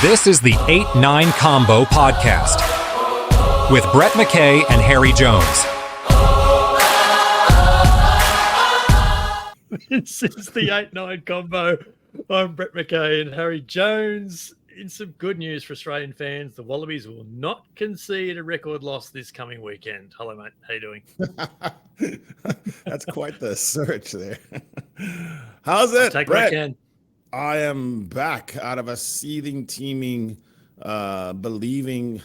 This is the 8-9 Combo Podcast with Brett McKay and Harry Jones. This is the 8-9 Combo. I'm Brett McKay and Harry Jones. In some good news for Australian fans, the Wallabies will not concede a record loss this coming weekend. Hello, mate. How you doing? That's quite the search there. How's it, Brett? I am back out of a seething, teeming, believing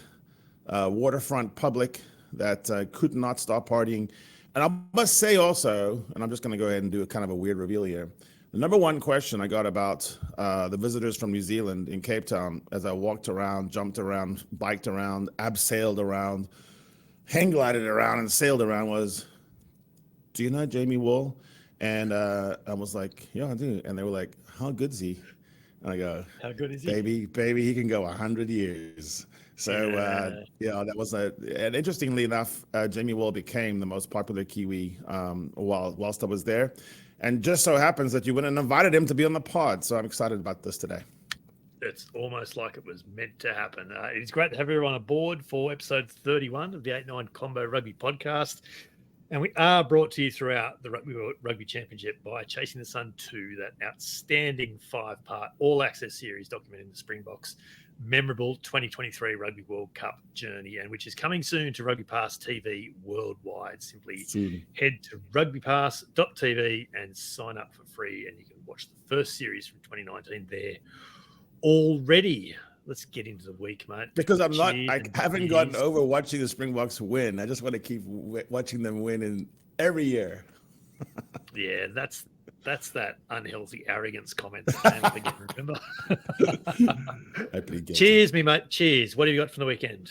waterfront public that could not stop partying. And I must say also, and I'm just going to go ahead and do a kind of a weird reveal here. The number one question I got about the visitors from New Zealand in Cape Town as I walked around, jumped around, biked around, abseiled around, hang glided around, and sailed around was, do you know Jamie Wool? And I was like, yeah, I do. And they were like, how good is he? And I go, how good is he? Baby, he can go 100 years. So, that was and interestingly enough, Jamie Wool became the most popular Kiwi whilst I was there. And just so happens that you went and invited him to be on the pod. So I'm excited about this today. It's almost like it was meant to happen. It's great to have everyone aboard for episode 31 of the 8-9 Combo Rugby Podcast. And we are brought to you throughout the Rugby Championship by Chasing the Sun 2, that outstanding 5-part all-access series documenting the Springboks' memorable 2023 Rugby World Cup journey, and which is coming soon to RugbyPass TV worldwide. Simply head to rugbypass.tv and sign up for free, and you can watch the first series from 2019 there already. Let's get into the week, mate. Because I haven't gotten over watching the Springboks win. I just want to keep watching them win in every year. Yeah, that's that unhealthy arrogance comment that I can't remember. Cheers, me mate. Cheers. What have you got from the weekend?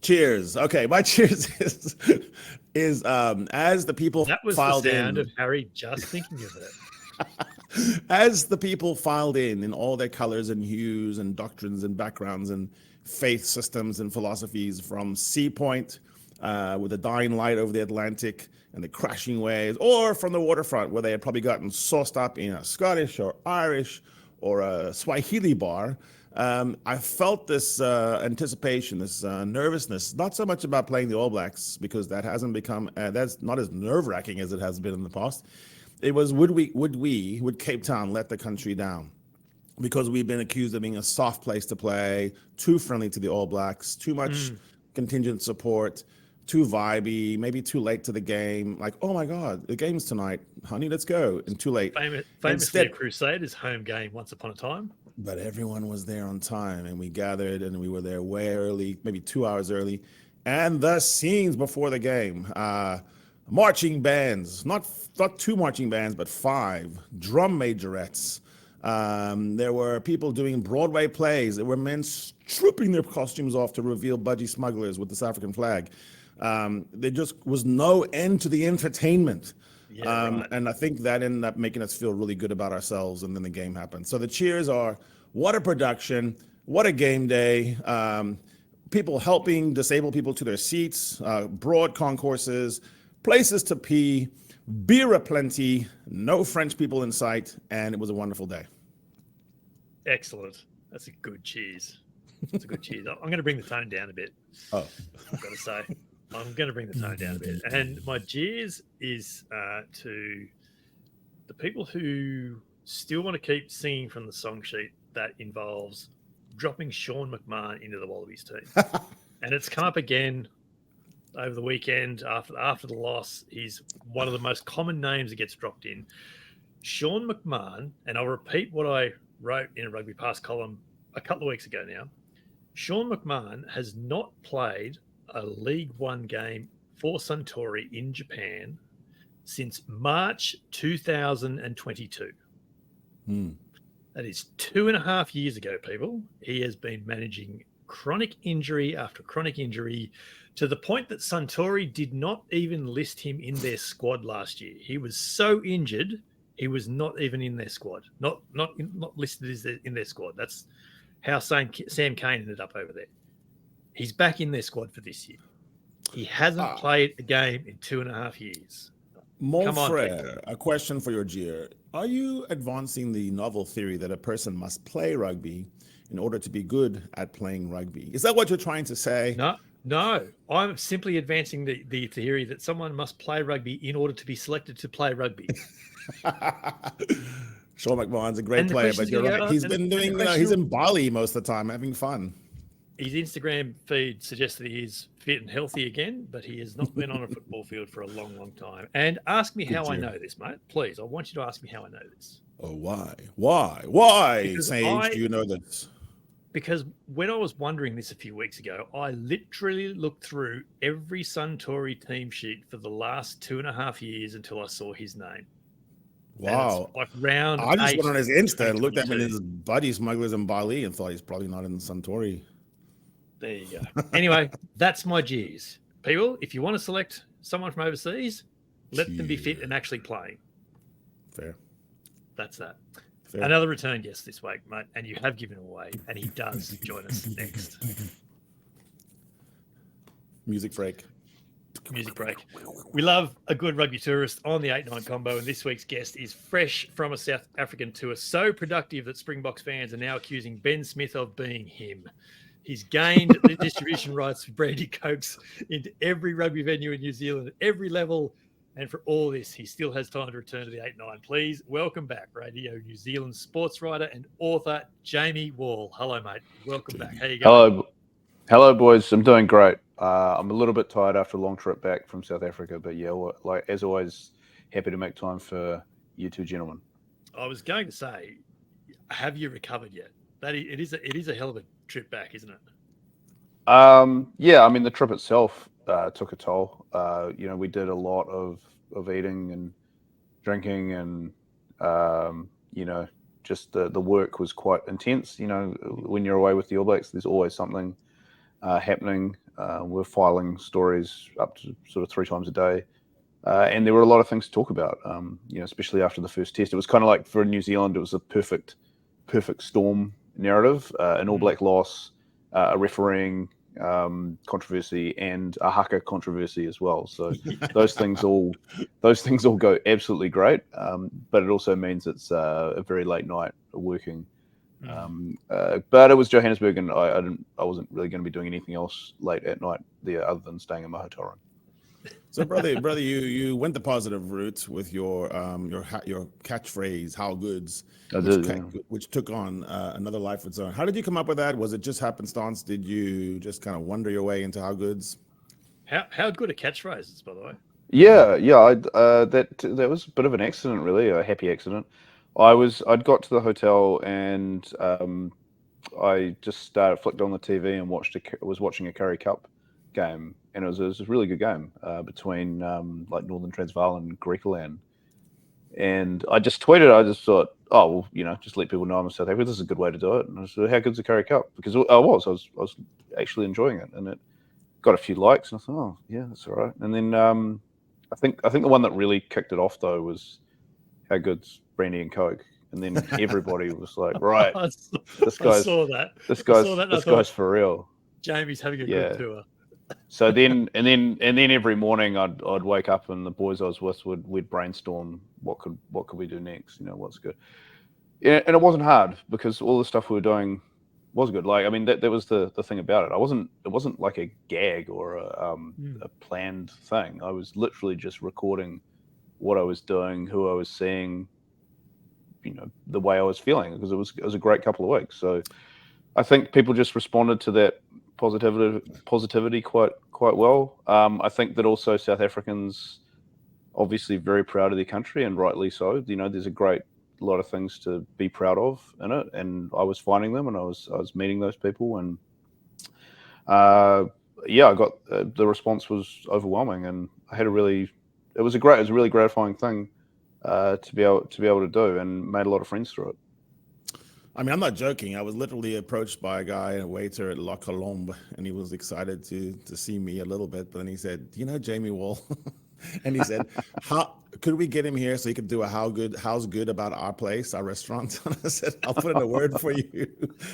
Cheers. Okay, my cheers is as the people that was filed the sound in, of Harry just thinking of it. As the people filed in all their colors and hues and doctrines and backgrounds and faith systems and philosophies, from Sea Point with a dying light over the Atlantic and the crashing waves, or from the waterfront where they had probably gotten sauced up in a Scottish or Irish or a Swahili bar, I felt this anticipation, this nervousness, not so much about playing the All Blacks, because that hasn't become, that's not as nerve-wracking as it has been in the past. It was, would Cape Town let the country down? Because we've been accused of being a soft place to play, too friendly to the All Blacks, too much contingent support, too vibey, maybe too late to the game. Like, oh my God, the game's tonight, honey, let's go. And too late. Famously a Crusaders home game once upon a time. But everyone was there on time, and we gathered, and we were there way early, maybe 2 hours early. And the scenes before the game, marching bands, not 2 marching bands, but 5 drum majorettes. There were people doing Broadway plays. There were men stripping their costumes off to reveal budgie smugglers with the South African flag. There just was no end to the entertainment. Right. And I think that ended up making us feel really good about ourselves, and then the game happened. So the cheers are, what a production, what a game day. People helping disabled people to their seats, broad concourses, places to pee, beer aplenty, no French people in sight, and it was a wonderful day. Excellent. That's a good cheers. That's a good cheers. I'm going to bring the tone down a bit. Oh, I've got to say. I'm going to bring the tone down a bit. And my cheers is to the people who still want to keep singing from the song sheet that involves dropping Sean McMahon into the Wallabies team. And it's come up again over the weekend after the loss. He's one of the most common names that gets dropped in. Sean McMahon, and I'll repeat what I wrote in a Rugby Pass column a couple of weeks ago now. Sean McMahon has not played a League One game for Suntory in Japan since March 2022. That is 2.5 years ago, people. He has been managing chronic injury after chronic injury, to the point that Suntory did not even list him in their squad last year. He was so injured, he was not even in their squad. Not listed as in their squad. That's how Sam Cane ended up over there. He's back in their squad for this year. He hasn't played a game in 2.5 years. Mon Come on, frere, a question for your Gier. Are you advancing the novel theory that a person must play rugby in order to be good at playing rugby? Is that what you're trying to say? No. I'm simply advancing the theory that someone must play rugby in order to be selected to play rugby. Sean McMahon's a great player, but you're right. He's been doing, he's in Bali most of the time, having fun. His Instagram feed suggests that he is fit and healthy again, but he has not been on a football field for a long, long time. And ask me how I know this, mate. Please, I want you to ask me how I know this. Oh, why, Because Sage, do you know this? Because when I was wondering this a few weeks ago, I literally looked through every Suntory team sheet for the last 2.5 years until I saw his name. Wow. Like round I just went on his Insta and looked at him and 22. his buddy smugglers in Bali and thought he's probably not in Suntory. There you go. Anyway, that's my G's. People, if you want to select someone from overseas, let them be fit and actually playing. Fair. That's that. Fair. Another return guest this week, mate, and you have given him away, and he does join us next. Music break. We love a good rugby tourist on the 8-9 combo, and this week's guest is fresh from a South African tour, so productive that Springboks fans are now accusing Ben Smith of being him. He's gained the distribution rights for Brandy Cokes into every rugby venue in New Zealand at every level. And for all this, he still has time to return to the 8-9. Please welcome back Radio New Zealand sports writer and author Jamie Wall. Hello, mate. Welcome back. How you going? Hello, boys. I'm doing great. I'm a little bit tired after a long trip back from South Africa, but yeah, like as always, happy to make time for you two gentlemen. I was going to say, have you recovered yet? It is a hell of a trip back, isn't it? Yeah, I mean the trip itself took a toll. We did a lot of eating and drinking, and just the work was quite intense. When you're away with the All Blacks, there's always something happening. We're filing stories up to sort of 3 times a day, and there were a lot of things to talk about. Especially after the first test, it was kind of like for New Zealand, it was a perfect storm narrative, an All Black loss, a refereeing controversy, and a haka controversy as well. So those things all go absolutely great. But it also means it's a very late night working. But it was Johannesburg, and I wasn't really going to be doing anything else late at night there other than staying in my hotel room. So, brother, you went the positive route with your catchphrase "How goods," which took on another life of its own. How did you come up with that? Was it just happenstance? Did you just kind of wander your way into "How goods"? How good a catchphrase is, by the way. Yeah. That was a bit of an accident, really, a happy accident. I'd got to the hotel and I just flicked on the TV and was watching a Currie Cup game, and it was a really good game between like Northern Transvaal and Griqualand. And I just tweeted, I just thought, oh, well, just let people know I'm in South Africa. This is a good way to do it. And I said, how good's the Currie Cup? Because I was actually enjoying it, and it got a few likes, and I thought, oh yeah, that's all right. And then I think the one that really kicked it off though was how good's Brandy and Coke. And then everybody was like, right, this guy's for real. Jamie's having a good tour. So then every morning I'd wake up and the boys I was with we'd brainstorm what could we do next, what's good. Yeah, and it wasn't hard because all the stuff we were doing was good. Like, I mean, that was the thing about it. It wasn't like a gag or a planned thing. I was literally just recording what I was doing, who I was seeing, the way I was feeling, because it was a great couple of weeks. So I think people just responded to that positivity quite well. I think that also South Africans obviously very proud of their country, and rightly so. There's a lot of things to be proud of in it, and I was finding them, and I was meeting those people, and I got the response was overwhelming, and it was a really gratifying thing to be able to do, and made a lot of friends through it. I mean, I'm not joking. I was literally approached by a waiter at La Colombe, and he was excited to see me a little bit. But then he said, "Do you know Jamie Wall?" And he said, "How could we get him here so he could do a how's good about our place, our restaurant?" And I said, "I'll put in a word for you."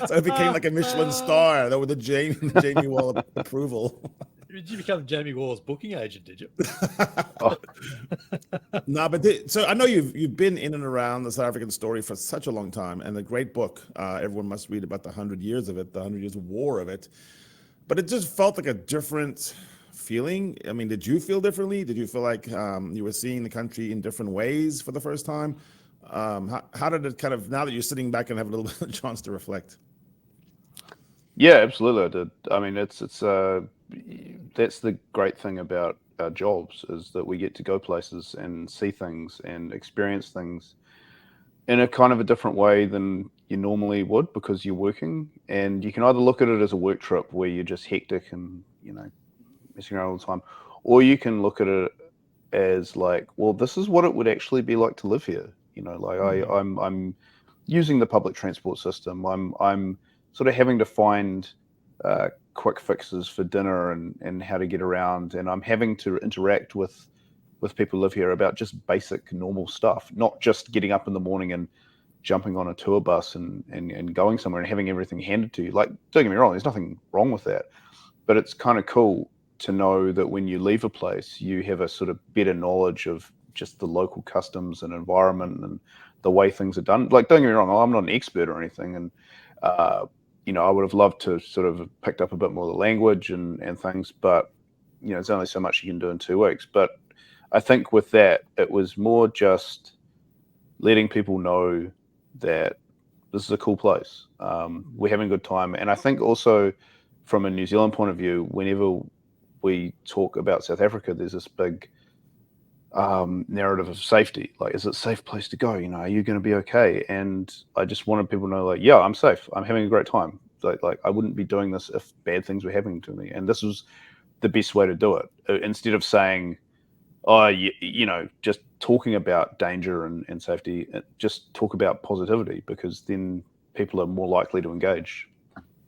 So it became like a Michelin star. That was the Jamie Wall approval. Did you become Jamie Wall's booking agent? Did you? No, but so I know you've been in and around the South African story for such a long time, and a great book. Everyone must read about the 100 years of it, the 100 years of war of it. But it just felt like a different feeling. I mean, did you feel differently? Did you feel like you were seeing the country in different ways for the first time? How did it kind of, now that you're sitting back and have a little bit of a chance to reflect? Yeah, absolutely, I did. I mean, it's that's the great thing about our jobs, is that we get to go places and see things and experience things in a kind of a different way than you normally would, because you're working, and you can either look at it as a work trip where you're just hectic and, you know, messing around all the time, or you can look at it as like, well, this is what it would actually be like to live here. You know, like I'm using the public transport system. I'm sort of having to find quick fixes for dinner and how to get around, and I'm having to interact with people who live here about just basic normal stuff, not just getting up in the morning and jumping on a tour bus and going somewhere and having everything handed to you. Like, don't get me wrong, there's nothing wrong with that, but it's kind of cool to know that when you leave a place, you have a sort of better knowledge of just the local customs and environment and the way things are done. Like, don't get me wrong, I'm not an expert or anything, and you know, I would have loved to sort of have picked up a bit more of the language and things, but you know, there's only so much you can do in 2 weeks. But I think with that, it was more just letting people know that this is a cool place. We're having a good time. And I think also from a New Zealand point of view, whenever we talk about South Africa, there's this big narrative of safety. Like, is it a safe place to go? You know, are you going to be okay? And I just wanted people to know, like, yeah, I'm safe. I'm having a great time. Like I wouldn't be doing this if bad things were happening to me. And this was the best way to do it. Instead of saying, oh, you know, just talking about danger and safety, just talk about positivity, because then people are more likely to engage.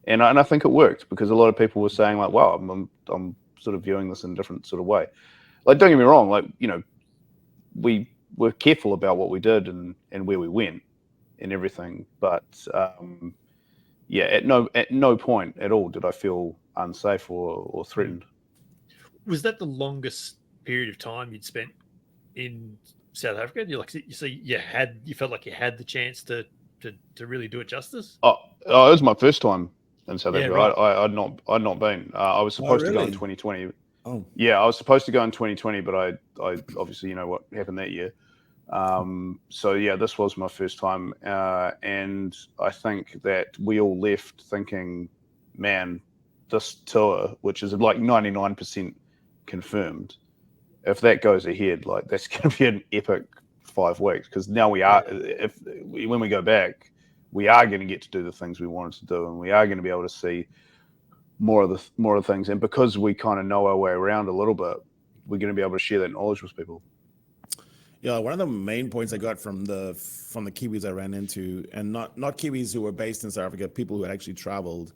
And I think it worked, because a lot of people were saying, like, wow, I'm sort of viewing this in a different sort of way. Like, don't get me wrong, like, you know, we were careful about what we did and where we went and everything, but yeah, at no point at all did I feel unsafe or threatened. Was that the longest period of time you'd spent in South Africa? You felt like you had the chance to really do it justice? Oh, it was my first time in South Africa. Right. I'd not been. I was supposed to go in 2020. Oh, yeah, I was supposed to go in 2020, but I obviously, you know what happened that year. So yeah, this was my first time, and I think that we all left thinking, man, this tour, which is like 99% confirmed, if that goes ahead, like, that's going to be an epic 5 weeks, because now we are, when we go back, we are going to get to do the things we wanted to do, and we are going to be able to see more of the things. And because we kind of know our way around a little bit, we're going to be able to share that knowledge with people. Yeah, one of the main points I got from the Kiwis I ran into, and not Kiwis who were based in South Africa, people who had actually traveled,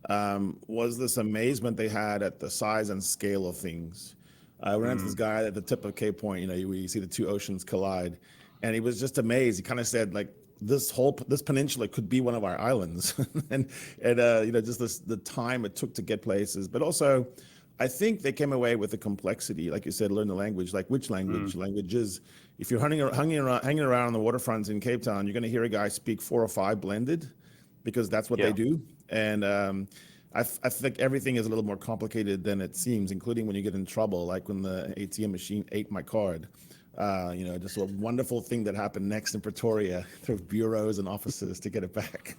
was this amazement they had at the size and scale of things. I ran into this guy at the tip of Cape Point, you know, where you see the two oceans collide, and he was just amazed. He kind of said, like, this peninsula could be one of our islands, and you know, just the time it took to get places, but also, I think they came away with the complexity, like you said, learn the language. Like, which language? Languages. If you're hanging around on the waterfront in Cape Town, you're going to hear a guy speak 4 or 5 blended, because that's what they do. And I think everything is a little more complicated than it seems, including when you get in trouble, like when the ATM machine ate my card. You know, just a wonderful thing that happened next in Pretoria through bureaus and offices to get it back.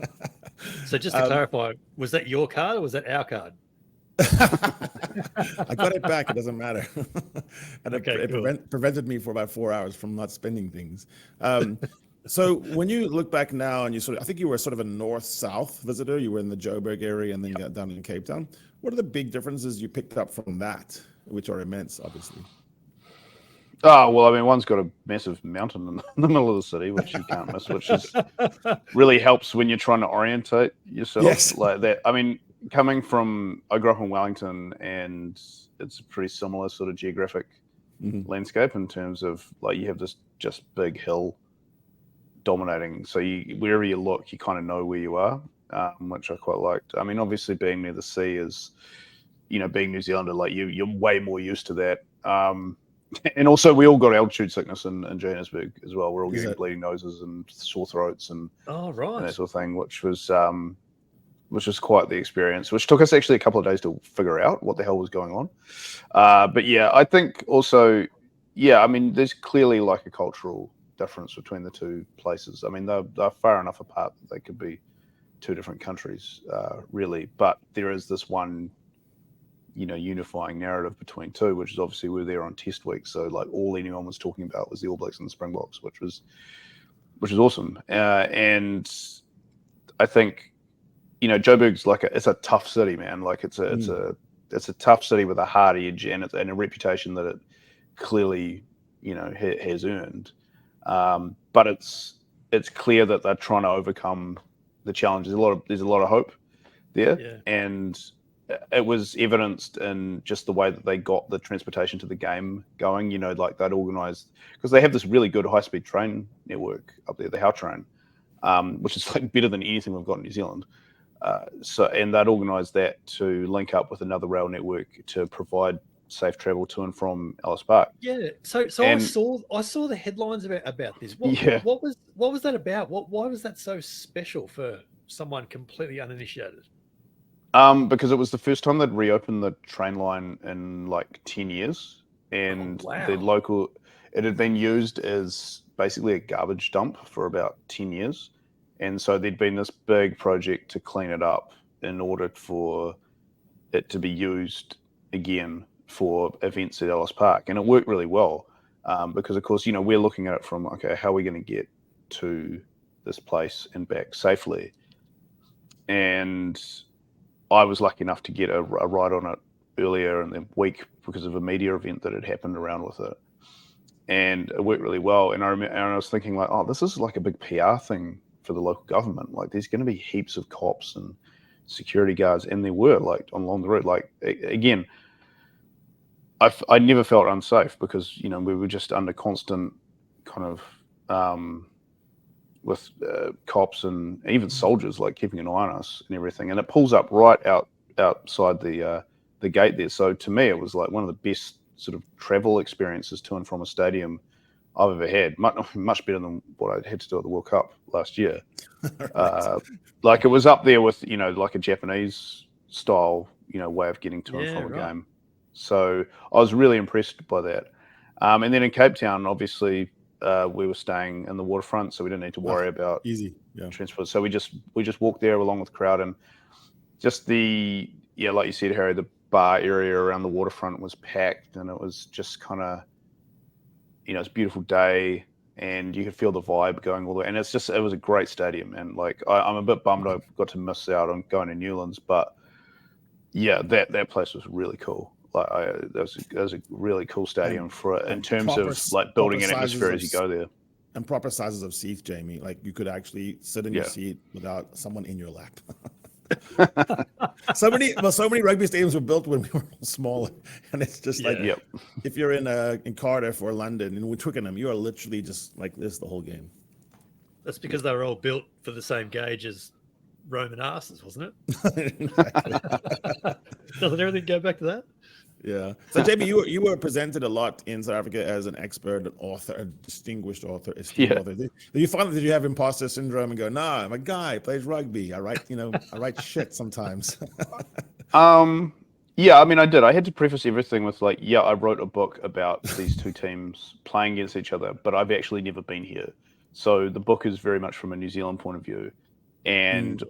So just to clarify, was that your card or was that our card? I got it back. It doesn't matter. And it prevented me for about 4 hours from not spending things. So when you look back now, and I think you were sort of a north-south visitor. You were in the Joburg area and then got down in Cape Town. What are the big differences you picked up from that, which are immense, obviously? Oh, well, I mean, one's got a massive mountain in the middle of the city, which you can't miss, which really helps when you're trying to orientate yourself. Yes. Like that. I mean, I grew up in Wellington, and it's a pretty similar sort of geographic landscape in terms of, like, you have this just big hill dominating. So wherever you look, you kind of know where you are, which I quite liked. I mean, obviously being near the sea is being New Zealander, like you're way more used to that. And also, we all got altitude sickness in Johannesburg as well. We're all getting bleeding noses and sore throats and that sort of thing, which was quite the experience, which took us actually a couple of days to figure out what the hell was going on. But yeah, I think also, I mean, there's clearly like a cultural difference between the two places. I mean, they're far enough apart that they could be two different countries, really. But there is this one, unifying narrative between two, which is obviously we're there on test week. So like all anyone was talking about was the All Blacks and the Springboks, which was awesome. And I think, Joburg's it's a tough city, man. Like it's a tough city with a hard edge and a reputation that it clearly, has earned. But it's clear that they're trying to overcome the challenges. There's a lot of hope there, and it was evidenced in just the way that they got the transportation to the game going. Like they'd organised, because they have this really good high-speed train network up there, the How Train, which is like better than anything we've got in New Zealand. And they'd organised that to link up with another rail network to provide safe travel to and from Ellis Park. Yeah. So I saw the headlines about this. What was that about? Why was that so special for someone completely uninitiated? Because it was the first time they'd reopened the train line in like 10 years, and it had been used as basically a garbage dump for about 10 years. And so there'd been this big project to clean it up in order for it to be used again for events at Ellis Park. And it worked really well, because of course, we're looking at it from, okay, how are we going to get to this place and back safely? And I was lucky enough to get a ride on it earlier in the week because of a media event that had happened around with it. And it worked really well. And I was thinking like, oh, this is like a big PR thing for the local government. Like there's going to be heaps of cops and security guards. And there were like along the route, like again, I never felt unsafe because, we were just under constant kind of, with cops and even soldiers like keeping an eye on us and everything, and it pulls up right outside the gate there. So to me, it was like one of the best sort of travel experiences to and from a stadium I've ever had. Much better than what I had to do at the World Cup last year. Like it was up there with like a Japanese style way of getting to and from a game. So I was really impressed by that. And then in Cape Town, obviously. We were staying in the waterfront, so we didn't need to worry about transport. So we just walked there along with the crowd, and just like you said, Harry, the bar area around the waterfront was packed, and it was just kind of, it's a beautiful day, and you could feel the vibe going all the way. And it was a great stadium, and like I'm a bit bummed I got to miss out on going to Newlands, but yeah, that place was really cool. Like that was a really cool stadium in terms of like building an atmosphere as you go there. And proper sizes of seats, Jamie. Like you could actually sit in your seat without someone in your lap. so many rugby stadiums were built when we were smaller, and it's just like if you're in Cardiff or London and with Twickenham, you are literally just like this the whole game. That's because they were all built for the same gauge as Roman asses, wasn't it? Doesn't everything go back to that? Yeah. So Jamie, you were presented a lot in South Africa as an expert, an author, a distinguished author, esteemed author. Did you find that you have imposter syndrome and go, nah, I'm a guy, plays rugby. I write shit sometimes. Yeah, I mean, I did. I had to preface everything with like, I wrote a book about these two teams playing against each other, but I've actually never been here. So the book is very much from a New Zealand point of view. And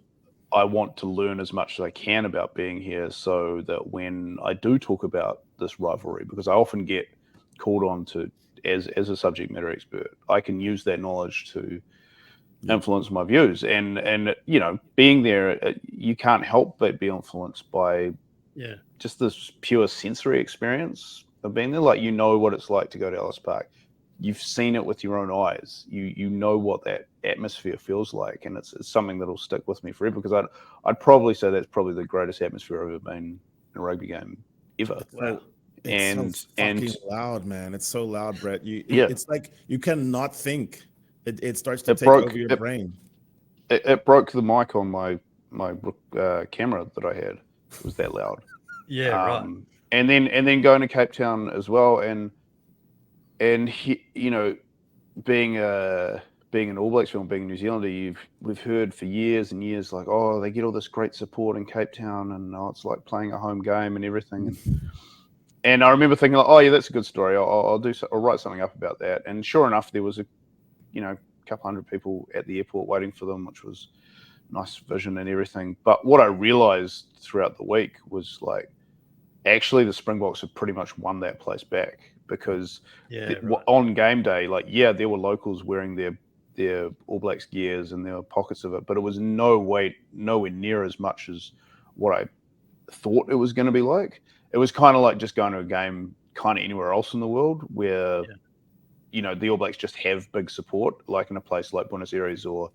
I want to learn as much as I can about being here so that when I do talk about this rivalry, because I often get called on to as a subject matter expert, I can use that knowledge to influence my views. And being there, you can't help but be influenced by just this pure sensory experience of being there. Like, what it's like to go to Ellis Park. You've seen it with your own eyes. You know what that atmosphere feels like, and it's something that'll stick with me forever. Because I'd probably say that's probably the greatest atmosphere I've ever been in a rugby game ever. Wow. It's so fucking loud, man. It's so loud, Brett. It's like you cannot think. It starts to take over your brain. It broke the mic on my camera that I had. It was that loud. Yeah, right. And then going to Cape Town as well, and he, you know, being an All Blacks film, being a New Zealander, we've heard for years and years like, oh, they get all this great support in Cape Town, and oh, it's like playing a home game and everything. And I remember thinking, like, oh yeah, that's a good story. I'll write something up about that. And sure enough, there was a couple hundred people at the airport waiting for them, which was nice vision and everything. But what I realized throughout the week was like, actually, the Springboks have pretty much won that place back, because on game day, like, yeah, there were locals wearing their All Blacks gears and there were pockets of it, but it was nowhere near as much as what I thought it was going to be like. It was kind of like just going to a game kind of anywhere else in the world where, you know, the All Blacks just have big support, like in a place like Buenos Aires or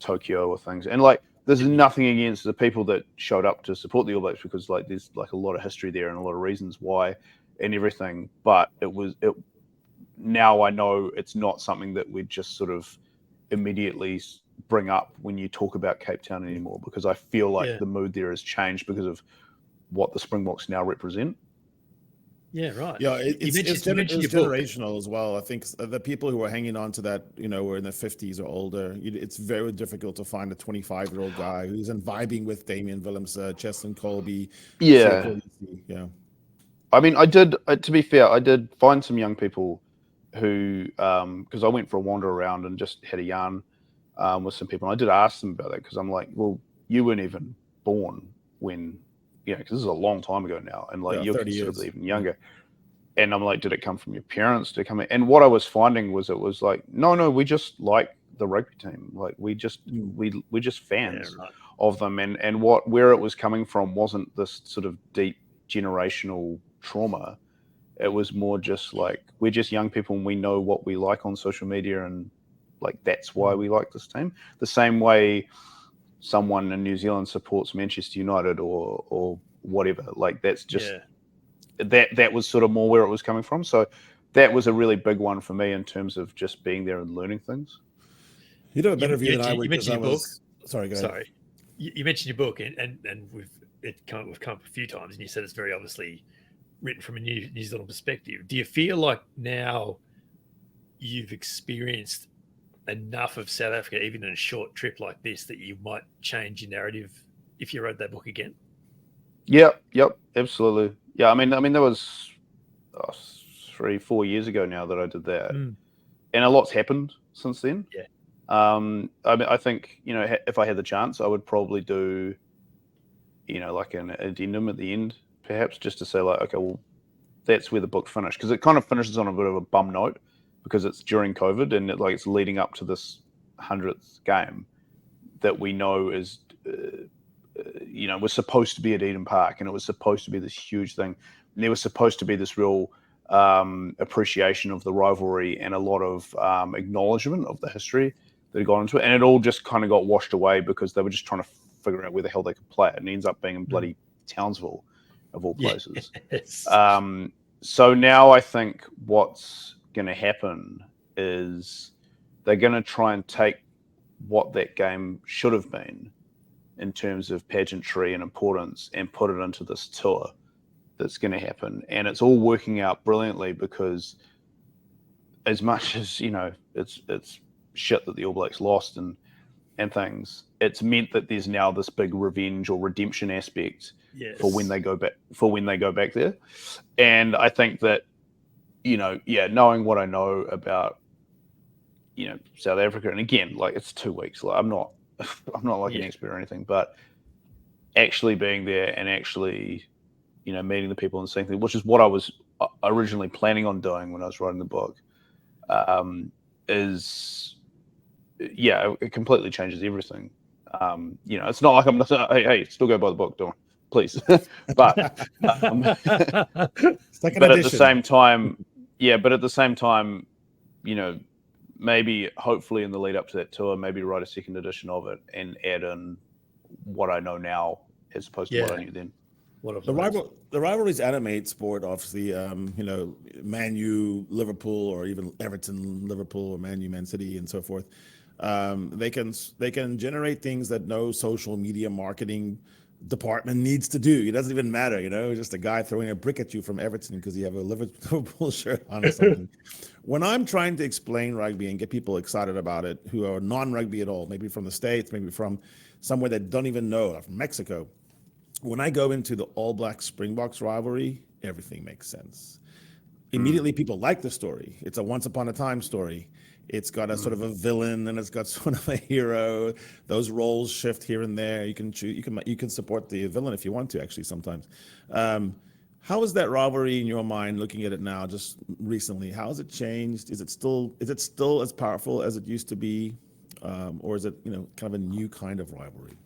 Tokyo or things. And like, there's nothing against the people that showed up to support the All Blacks, because like there's like a lot of history there and a lot of reasons why and everything. But now I know it's not something that we just sort of immediately bring up when you talk about Cape Town anymore, because I feel like the mood there has changed because of what the Springboks now represent. Yeah, right. Yeah, it's generational book as well. I think the people who are hanging on to that, you know, were in their 50s or older. It's very difficult to find a 25-year-old guy who's vibing with Damian Willems, Cheston Colby. Yeah. Yeah. I mean, to be fair, I did find some young people who, because I went for a wander around and just had a yarn with some people. And I did ask them about that, because I'm like, well, you weren't even born when, you know, because this is a long time ago now, and like you're considerably even younger. And I'm like, did it come from your parents? Did it come in? And what I was finding was, it was like, no, we just like the rugby team. Like we're just fans of them. And where it was coming from wasn't this sort of deep generational trauma. It was more just like, we're just young people and we know what we like on social media, and like that's why we like this team. The same way someone in New Zealand supports Manchester United or whatever. Like that's just that was sort of more where it was coming from. So that was a really big one for me in terms of just being there and learning things. You have a better view than I would. You mentioned your book. Sorry, go ahead. Sorry. You mentioned your book, and we've come up a few times, and you said it's very obviously written from a New Zealand perspective. Do you feel like now you've experienced enough of South Africa, even in a short trip like this, that you might change your narrative if you wrote that book again? Yep, absolutely. Yeah, I mean, that was 3-4 years ago now that I did that, and a lot's happened since then. Yeah. I mean, I think, you know, if I had the chance, I would probably do, you know, like an addendum at the end, perhaps, just to say like, okay, well, that's where the book finished, because it kind of finishes on a bit of a bum note, because it's during COVID and it's leading up to this 100th game that we know is, you know, was supposed to be at Eden Park, and it was supposed to be this huge thing. And there was supposed to be this real appreciation of the rivalry and a lot of acknowledgement of the history that had gone into it. And it all just kind of got washed away because they were just trying to figure out where the hell they could play it. And it ends up being in bloody Townsville, of all places. Yes. So now I think what's going to happen is they're going to try and take what that game should have been in terms of pageantry and importance and put it into this tour that's going to happen. And it's all working out brilliantly, because as much as, you know, it's shit that the All Blacks lost and things, it's meant that there's now this big revenge or redemption aspect for when they go back there. And I think that, you know, knowing what I know about, you know, South Africa, and again, like, it's 2 weeks. Like, I'm not like an expert or anything, but actually being there and actually, you know, meeting the people and seeing things, which is what I was originally planning on doing when I was writing the book, it completely changes everything. You know, it's not like I'm not, hey, still go buy the book, don't, please. But at the same time, you know, maybe hopefully in the lead up to that tour, maybe write a second edition of it and add in what I know now as opposed to what I knew then. The rivalries animate sport, obviously. You know, Man U, Liverpool, or even Everton, Liverpool, or Man U, Man City, and so forth. They can generate things that no social media marketing department needs to do. It doesn't even matter, just a guy throwing a brick at you from Everton because you have a Liverpool shirt on or something. When I'm trying to explain rugby and get people excited about it who are non-rugby at all, maybe from the States, maybe from somewhere that don't even know, from Mexico, when I go into the All Blacks-Springboks rivalry, everything makes sense. Immediately people like the story. It's a once upon a time story. It's got a sort of a villain and it's got sort of a hero. Those roles shift here and there. You can choose. You can support the villain if you want to. Actually, sometimes. How is that rivalry in your mind? Looking at it now, just recently, how has it changed? Is it still as powerful as it used to be, or is it kind of a new kind of rivalry?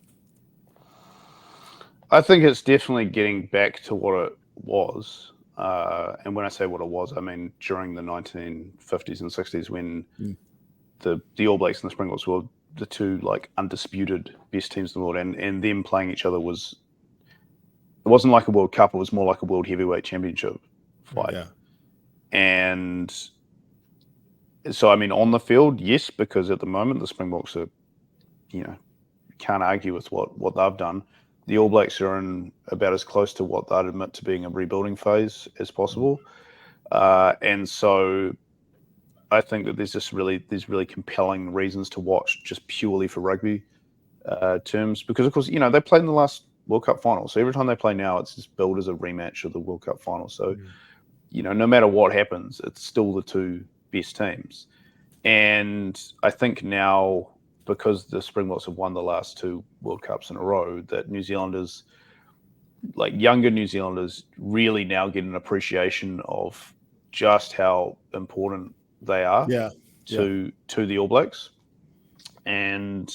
I think it's definitely getting back to what it was. And when I say what it was, I mean during the 1950s and 60s when the All Blacks and the Springboks were the two undisputed best teams in the world, and them playing each other it wasn't like a World Cup, it was more like a World Heavyweight Championship fight. Yeah. And so I mean on the field, yes, because at the moment the Springboks are, can't argue with what they've done. The All Blacks are in about as close to what they'd admit to being a rebuilding phase as possible. And so I think that there's really compelling reasons to watch just purely for rugby terms. Because, of course, they played in the last World Cup final. So every time they play now, it's just billed as a rematch of the World Cup final. So, no matter what happens, it's still the two best teams. And I think now, because the Springboks have won the last two World Cups in a row, that New Zealanders, younger New Zealanders, really now get an appreciation of just how important they are to the All Blacks. And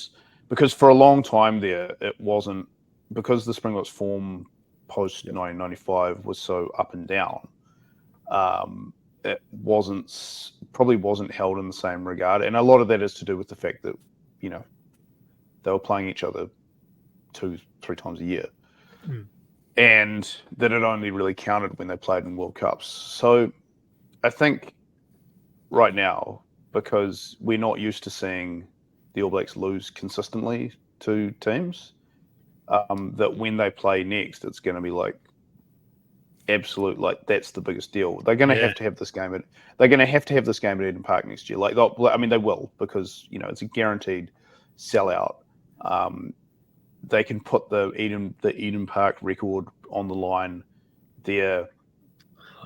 because for a long time there, it wasn't, because the Springboks form post 1995 was so up and down, it probably wasn't held in the same regard. And a lot of that is to do with the fact that they were playing each other 2-3 times a year, and that it only really counted when they played in World Cups. So I think right now, because we're not used to seeing the All Blacks lose consistently to teams, that when they play next, it's going to be absolute, that's the biggest deal. They're going to have to have this game they're going to have to have this game at Eden Park next year. They will, because it's a guaranteed sellout. They can put the Eden Park record on the line there.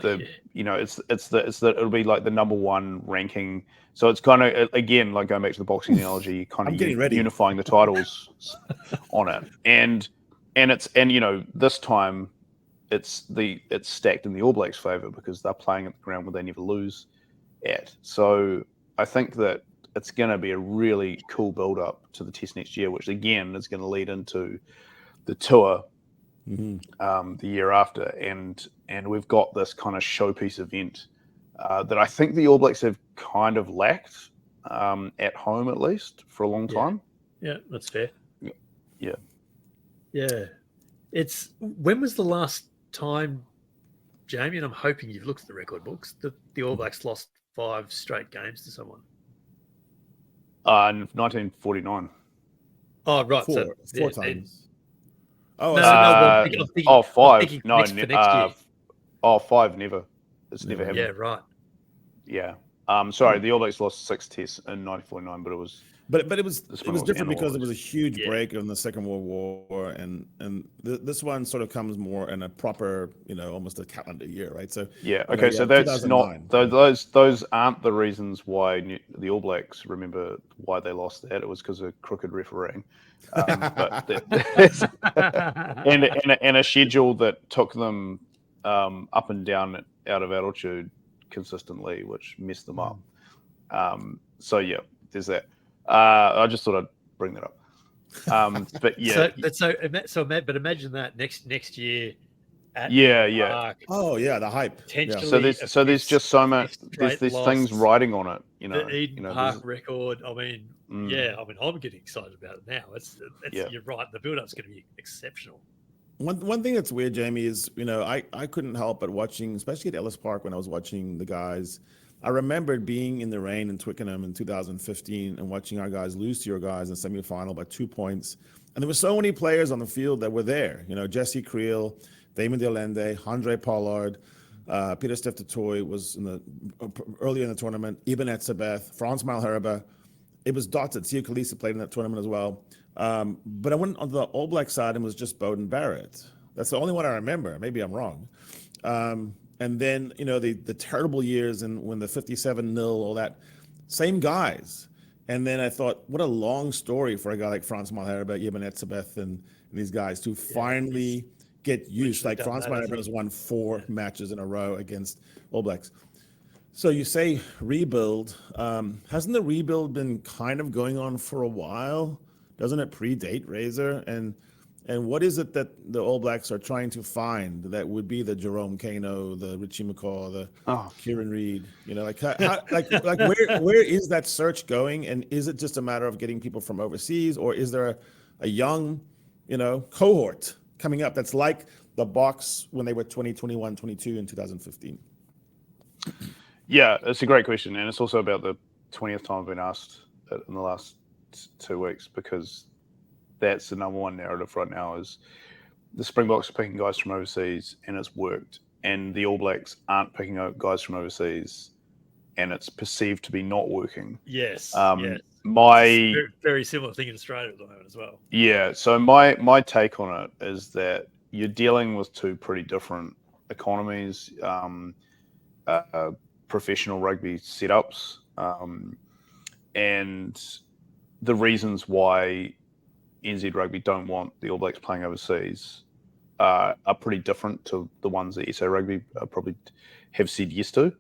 It'll be the number one ranking. So it's kind of, again, going back to the boxing analogy, kind of unifying the titles on it. And this time it's stacked in the All Blacks' favour because they're playing at the ground where they never lose at. So I think that it's going to be a really cool build-up to the Test next year, which again is going to lead into the tour the year after, and we've got this kind of showpiece event that I think the All Blacks have kind of lacked at home, at least for a long time. Yeah, that's fair. Yeah. When was the last time, Jamie? And I'm hoping you've looked at the record books, that the All Blacks lost 5 straight games to someone. In 1949. Oh, right. Four times. Oh, no, I'm thinking, 5. No, next year. 5 never. It's never happened. Yeah, right. Yeah. Sorry, the All Blacks lost 6 tests in 1949, but it was. But it was different because there was a huge break in the Second World War, and this one sort of comes more in a proper, almost a calendar year, right? So okay, so that's not those aren't the reasons why the All Blacks remember why they lost that. It was because of crooked refereeing, and a schedule that took them up and down out of altitude consistently, which messed them up. So yeah, there's that. I just thought I'd bring that up. But yeah. But imagine that next year. At Park, oh yeah, the hype. Potentially. So there's just so much. There's things riding on it. The Eden Park record. I mean, I'm getting excited about it now. You're right. The build-up's going to be exceptional. One thing that's weird, Jamie, is I couldn't help but watching, especially at Ellis Park when I was watching the guys. I remembered being in the rain in Twickenham in 2015 and watching our guys lose to your guys in the semifinal by 2 points And there were so many players on the field that were there. Jesse Creel, Damon DeLende, Andre Pollard, Peter Steph-Toy was earlier in the tournament, Ibn Etzebeth, Frans Malherbe. It was dotted. Sia Khaleesi played in that tournament as well. But I went on the All Black side and was just Bowden Barrett. That's the only one I remember. Maybe I'm wrong. And then, the terrible years and when the 57-0, all that, same guys. And then I thought, what a long story for a guy like Frans Malherbe, Ibn Etzebeth, and these guys to finally get used. Like Frans Malherbe has won 4 matches in a row against All Blacks. So you say rebuild. Hasn't the rebuild been kind of going on for a while? Doesn't it predate Razor? And what is it that the All Blacks are trying to find that would be the Jerome Kano, the Richie McCaw, the Kieran Reid? Where is that search going? And is it just a matter of getting people from overseas, or is there a young, cohort coming up that's like the Boks when they were 20, 21, 22 in 2015? Yeah, it's a great question, and it's also about the 20th time I've been asked in the last 2 weeks, because that's the number one narrative right now is the Springboks are picking guys from overseas and it's worked, and the All Blacks aren't picking out guys from overseas and it's perceived to be not working. Yes. Yes. Very, very similar thing in Australia at the moment as well. Yeah. So my take on it is that you're dealing with 2 pretty different economies, professional rugby setups, and the reasons why NZ Rugby don't want the All Blacks playing overseas are pretty different to the ones that SA Rugby probably have said yes to.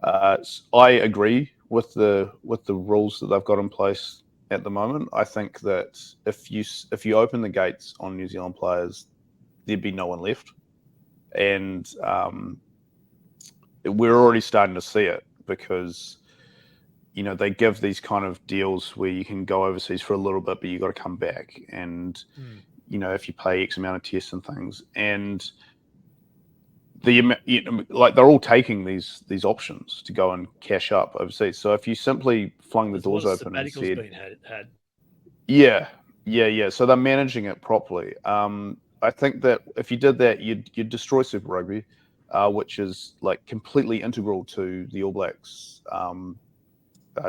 I agree with the rules that they've got in place at the moment. I think that if you open the gates on New Zealand players, there'd be no one left, and we're already starting to see it because they give these kind of deals where you can go overseas for a little bit, but you got to come back. And, if you play X amount of tests and things, and they're all taking these options to go and cash up overseas. So if you simply flung the doors open and said, had. Yeah. So they're managing it properly. I think that if you did that, you'd destroy Super Rugby, which is like completely integral to the All Blacks,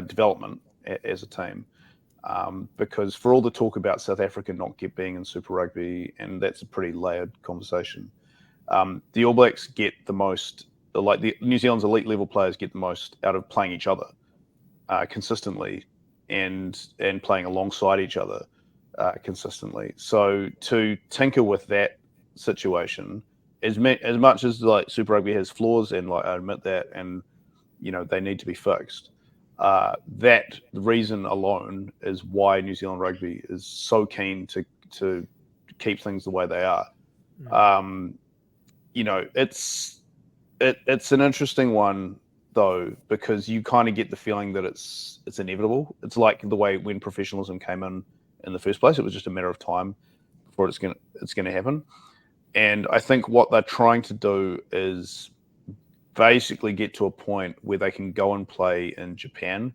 development as a team, because for all the talk about South Africa not being in Super Rugby, and that's a pretty layered conversation, the All Blacks get the most, like the New Zealand's elite level players get the most out of playing each other consistently and playing alongside each other consistently. So to tinker with that situation, as much as like Super Rugby has flaws, and like I admit that, and they need to be fixed. That reason alone is why New Zealand Rugby is so keen to keep things the way they are. It's an interesting one though, because you kind of get the feeling that it's inevitable. It's like the way when professionalism came in the first place, it was just a matter of time before it's gonna happen. And I think what they're trying to do is basically get to a point where they can go and play in Japan,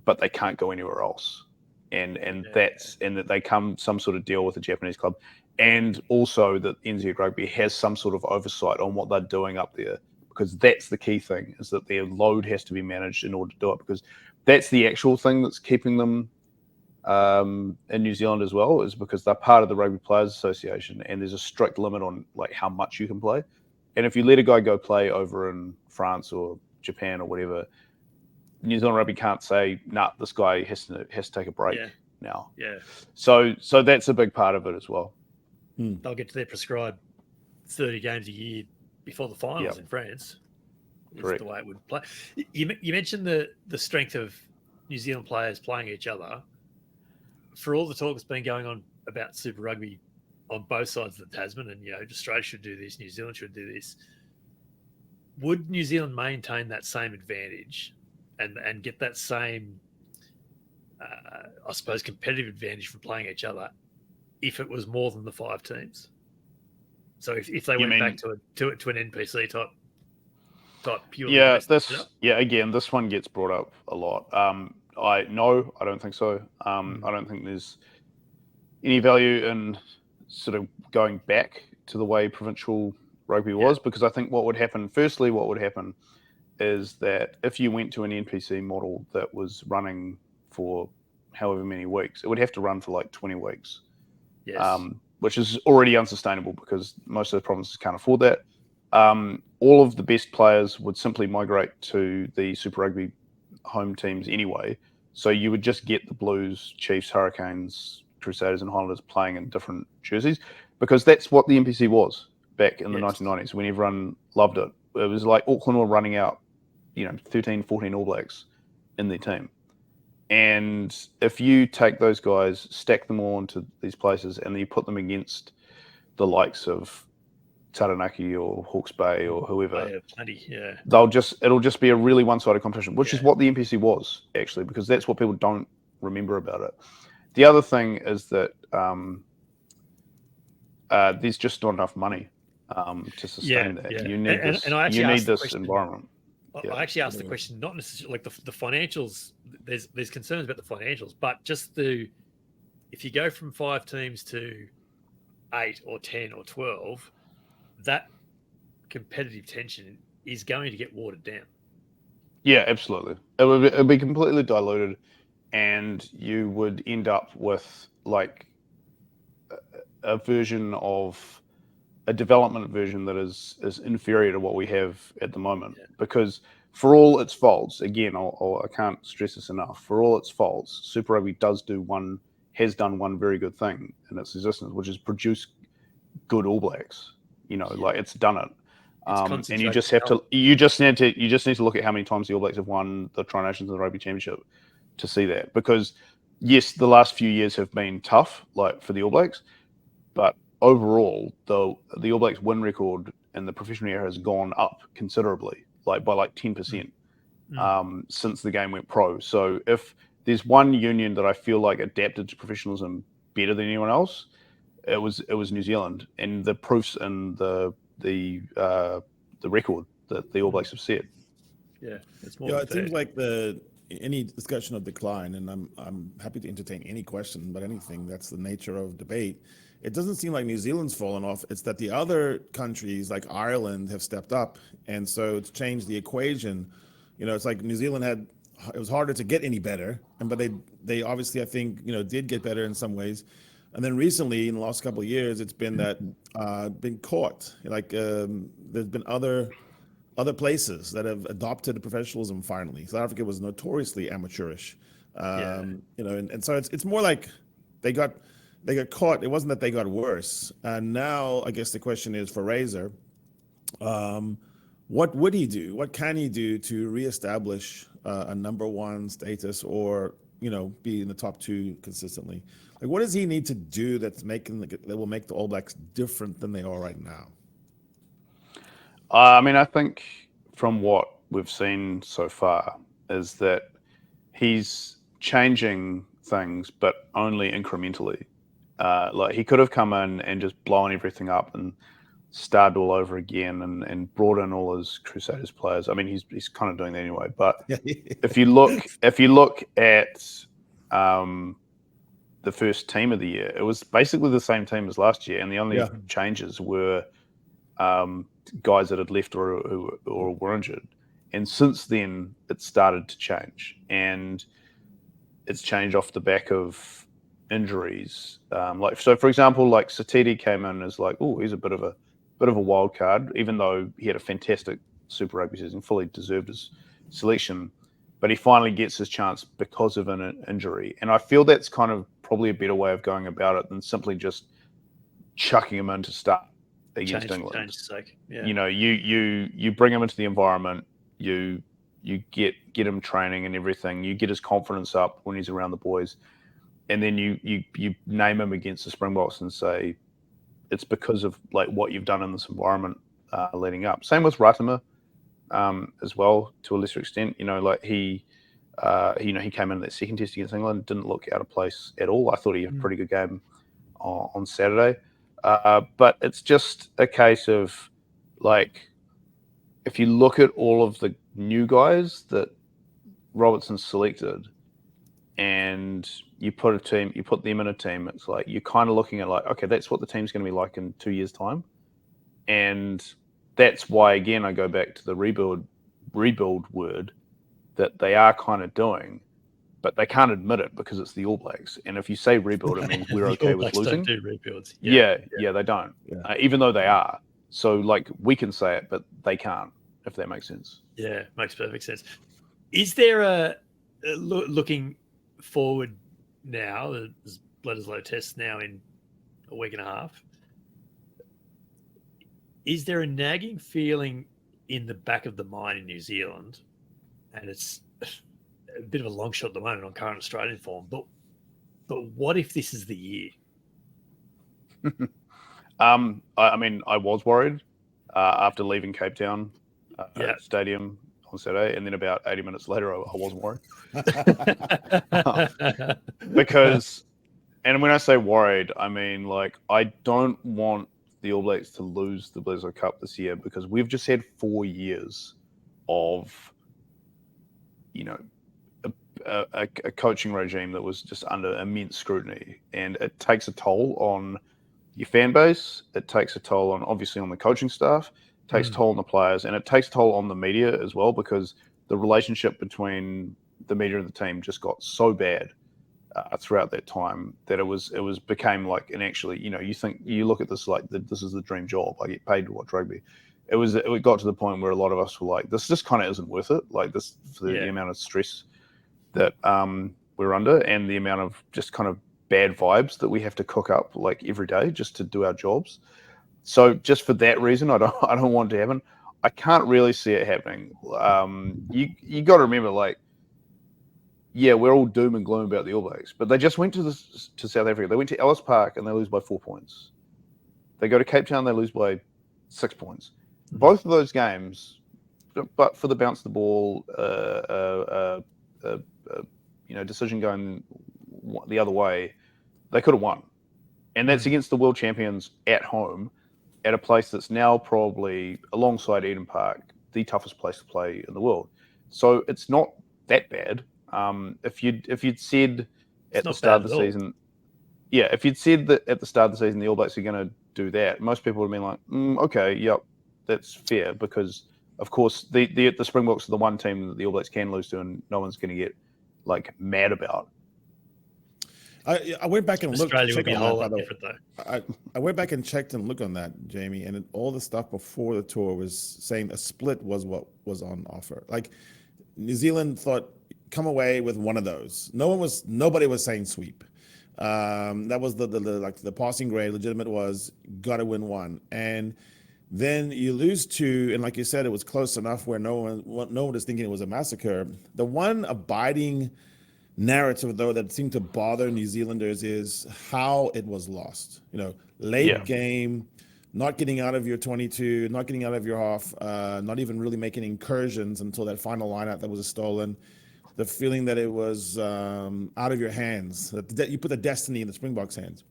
but they can't go anywhere else, and that they come some sort of deal with a Japanese club, and also that NZ Rugby has some sort of oversight on what they're doing up there, because that's the key thing, is that their load has to be managed in order to do it, because that's the actual thing that's keeping them in New Zealand as well, is because they're part of the Rugby Players Association, and there's a strict limit on like how much you can play. And if you let a guy go play over in France or Japan or whatever, New Zealand Rugby can't say, nah, this guy has to take a break now. Yeah. So that's a big part of it as well. They'll get to their prescribed 30 games a year before the finals in France. Correct. The way it would play. You mentioned the strength of New Zealand players playing each other. For all the talk that's been going on about Super Rugby on both sides of the Tasman, and Australia should do this, New Zealand should do this, would New Zealand maintain that same advantage and get that same, I suppose, competitive advantage from playing each other if it was more than the 5 teams? So if they went back to an NPC type pure. Again, this one gets brought up a lot. I don't think so. I don't think there's value in sort of going back to the way provincial rugby was, because I think what would happen is that if you went to an NPC model that was running for however many weeks, it would have to run for like 20 weeks, which is already unsustainable because most of the provinces can't afford that. All of the best players would simply migrate to the Super Rugby home teams anyway. So you would just get the Blues, Chiefs, Hurricanes, Crusaders, and Highlanders playing in different jerseys, because that's what the NPC was back in the 1990s when everyone loved it. It was like Auckland were running out, 13, 14 All Blacks in their team. And if you take those guys, stack them all into these places, and then you put them against the likes of Taranaki or Hawke's Bay or whoever, it'll just be a really one-sided competition, which is what the NPC was, actually, because that's what people don't remember about it. The other thing is that there's just not enough money to sustain that. You need this environment. I actually asked the question, not necessarily like the financials. There's concerns about the financials, but just if you go from 5 teams to 8 or 10 or 12, that competitive tension is going to get watered down. Yeah, absolutely. It would be completely diluted, and you would end up with like a development version that is inferior to what we have at the moment. Because for all its faults, again, I can't stress this enough, for all its faults, Super Rugby has done one very good thing in its existence, which is produce good All Blacks. Like it's done it. And you just need to look at how many times the All Blacks have won the Tri Nations and the Rugby Championship to see that. Because yes, the last few years have been tough, like for the All Blacks, but overall, the All Blacks win record in the professional era has gone up considerably, like by like 10% since the game went pro. So if there's one union that I feel like adapted to professionalism better than anyone else, it was New Zealand, and the proofs in the record that the All Blacks have set. Yeah, it's more. It seems like any discussion of decline, and I'm happy to entertain any question, but anything, that's the nature of debate. It doesn't seem like New Zealand's fallen off. It's that the other countries like Ireland have stepped up, and so it's changed the equation. It's like New Zealand it was harder to get any better, but they obviously, I think, did get better in some ways. And then recently, in the last couple of years, it's been been caught. Like there's been other places that have adopted professionalism finally. South Africa was notoriously amateurish, and so it's more like they got caught. It wasn't that they got worse. And now, I guess the question is for Razor, what would he do? What can he do to reestablish a number 1 status, or be in the top 2 consistently? Like, what does he need to do that will make the All Blacks different than they are right now? I think from what we've seen so far is that he's changing things, but only incrementally. Like he could have come in and just blown everything up and started all over again and brought in all his Crusaders players. I mean, he's kind of doing that anyway. But if you look at the first team of the year, it was basically the same team as last year, and the only changes were guys that had left or were injured. And since then, it started to change, and it's changed off the back of injuries. So for example, like Satiti came in as like, oh, he's a bit of a wild card, even though he had a fantastic Super Rugby season, fully deserved his selection. But he finally gets his chance because of an injury. And I feel that's kind of probably a better way of going about it than simply just chucking him in to start against England. You bring him into the environment, you get him training and everything, you get his confidence up when he's around the boys, and then you name him against the Springboks and say, it's because of like what you've done in this environment leading up. Same with Ratama. As well, to a lesser extent, he came in that second test against England, didn't look out of place at all. I thought he had a pretty good game on Saturday, but it's just a case of like, if you look at all of the new guys that Robertson selected, and you put them in a team, it's like you're kind of looking at like, okay, that's what the team's going to be like in 2 years' time, and that's why again I go back to the rebuild word that they are kind of doing, but they can't admit it because it's the All Blacks, and if you say rebuild, it means we're okay with losing. Don't do rebuilds. Yeah, they don't, even though they are. So like we can say it, but they can't, if that makes sense. Yeah, makes perfect sense. Is there looking forward now, there's Bledisloe tests now in a week and a half, is there a nagging feeling in the back of the mind in New Zealand, and it's a bit of a long shot at the moment on current Australian form, but what if this is the year? I mean, I was worried after leaving Cape Town Stadium on Saturday, and then about 80 minutes later, I wasn't worried. Because, and when I say worried, I mean, like, I don't want the All Blacks to lose the Bledisloe Cup this year, because we've just had 4 years of, you know, a coaching regime that was just under immense scrutiny, and it takes a toll on your fan base. It takes a toll on, obviously, on the coaching staff. It takes a toll on the players, and it takes a toll on the media as well, because the relationship between the media and the team just got so bad throughout that time that it became like, and actually, you know, you look at this like this is the dream job. I get paid to watch rugby. It got to the point where a lot of us were like, this just kind of isn't worth it. Like this, for the amount of stress that we're under, and the amount of just kind of bad vibes that we have to cook up like every day just to do our jobs. So just for that reason, I don't want it to happen. I can't really see it happening. You got to remember, like, yeah, we're all doom and gloom about the All Blacks, but they just went to South Africa. They went to Ellis Park and they lose by 4 points. They go to Cape Town, they lose by 6 points. Both of those games, but for the bounce of the ball, decision going the other way, they could have won. And that's against the world champions at home, at a place that's now probably, alongside Eden Park, the toughest place to play in the world. So it's not that bad. If you'd said at the start of the season, if you'd said that at the start of the season the All Blacks are going to do that, most people would have been like, okay, yep, that's fair, because of course the Springboks are the one team that the All Blacks can lose to, and no one's going to get like mad about. I went back and looked. Australia would be a whole lot different, though. I went back and checked and looked on that, Jamie, and all the stuff before the tour was saying a split was what was on offer. Like New Zealand thought, come away with one of those. Nobody was saying sweep. That was the passing grade. Legitimate was got to win one, and then you lose two, and like you said, it was close enough where no one was thinking it was a massacre. The one abiding narrative, though, that seemed to bother New Zealanders is how it was lost. You know, late game, not getting out of your 22, not getting out of your half, not even really making incursions until that final lineup that was stolen. The feeling that it was out of your hands, that you put the destiny in the Springboks' hands.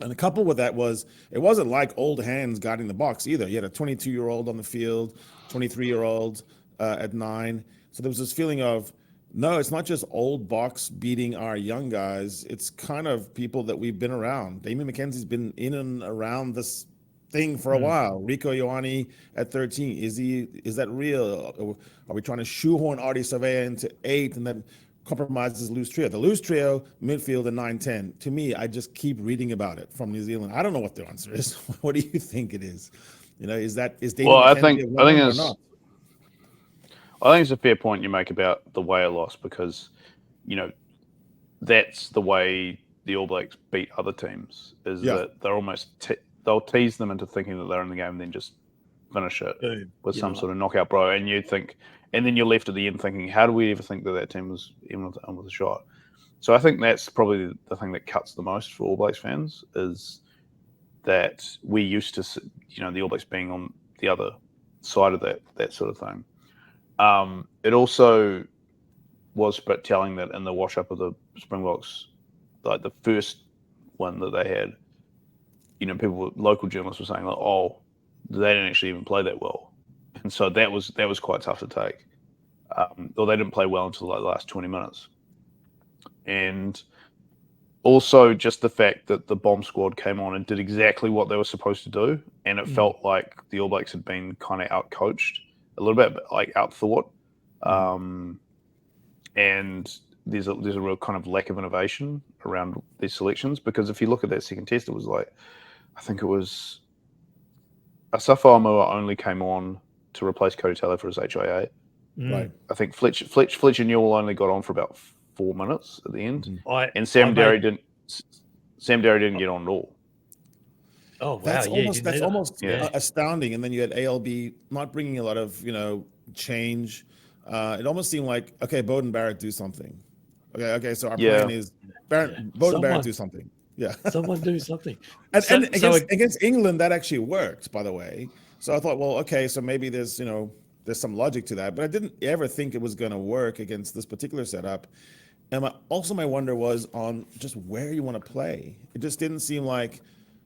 And a couple with that was, it wasn't like old hands guarding the box either. You had a 22-year-old on the field, 23-year-old at 9. So there was this feeling of, no, it's not just old box beating our young guys. It's kind of people that we've been around. Damien McKenzie's been in and around this thing for a while. Rico Ioane at 13. Is that real? Are we trying to shoehorn Artie Surveyor into 8 and that compromises loose trio? The loose trio, midfield and 9-10. To me, I just keep reading about it from New Zealand. I don't know what the answer is. What do you think it is? You know, is Damien McKenzie or not? I think it's a fair point you make about the way it lost, because, you know, that's the way the All Blacks beat other teams, is that they're almost they'll tease them into thinking that they're in the game and then just finish it with some sort of knockout blow. And you think, and then you're left at the end thinking, how do we ever think that team was even with a shot? So I think that's probably the thing that cuts the most for All Blacks fans, is that we used to, you know, the All Blacks being on the other side of that sort of thing. It also was a bit telling that in the wash-up of the Springboks, like the first one that they had, you know, local journalists were saying, like, oh, they didn't actually even play that well. And so that was quite tough to take. Or they didn't play well until like the last 20 minutes. And also just the fact that the bomb squad came on and did exactly what they were supposed to do, and it felt like the All Blacks had been kind of out-coached a little bit, like out-thought. And there's a real kind of lack of innovation around these selections, because if you look at that second test, it was like, I think it was Asafo Aumua only came on to replace Cody Taylor for his HIA. Right. I think Fletcher Newell only got on for about 4 minutes at the end, and Sam Derry didn't get on at all. Oh wow, that's almost Yeah. astounding. And then you had ALB not bringing a lot of change. It almost seemed like, okay, Bowden Barrett, do something. Okay, so our plan is Bowden Barrett, do something. Yeah, someone do something. And against England, that actually worked, by the way. So I thought, well, okay, so maybe there's some logic to that, but I didn't ever think it was going to work against this particular setup. And my wonder was on just where you want to play. It just didn't seem like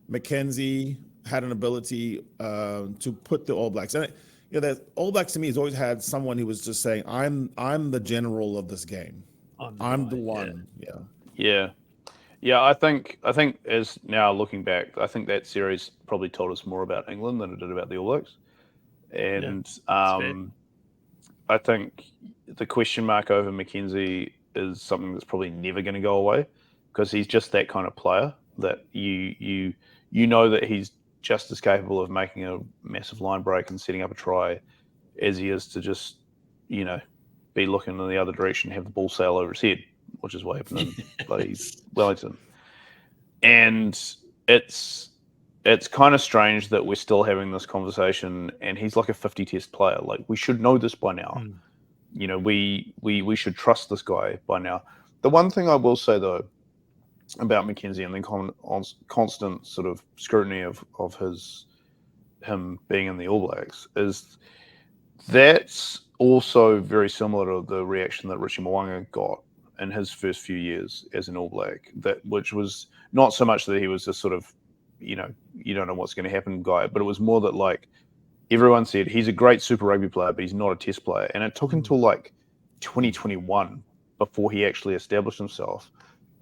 Mackenzie had an ability to put the All Blacks. And the All Blacks to me has always had someone who was just saying, "I'm the general of this game. I'm the one." Yeah. I think as now looking back, I think that series probably told us more about England than it did about the All Blacks. And I think the question mark over Mackenzie is something that's probably never going to go away, because he's just that kind of player that you know that he's just as capable of making a massive line break and setting up a try as he is to just be looking in the other direction, have the ball sail over his head, which is what happened in bloody Wellington. And it's kind of strange that we're still having this conversation, and he's like a 50 test player. Like, we should know this by now. We should trust this guy by now. The one thing I will say though about Mackenzie, and the constant sort of scrutiny of him being in the All Blacks, is that's also very similar to the reaction that Richie Mo'unga got in his first few years as an All Black, which was not so much that he was this sort of you don't know what's going to happen guy, but it was more that, like, everyone said he's a great Super Rugby player, but he's not a test player. And it took until like 2021 before he actually established himself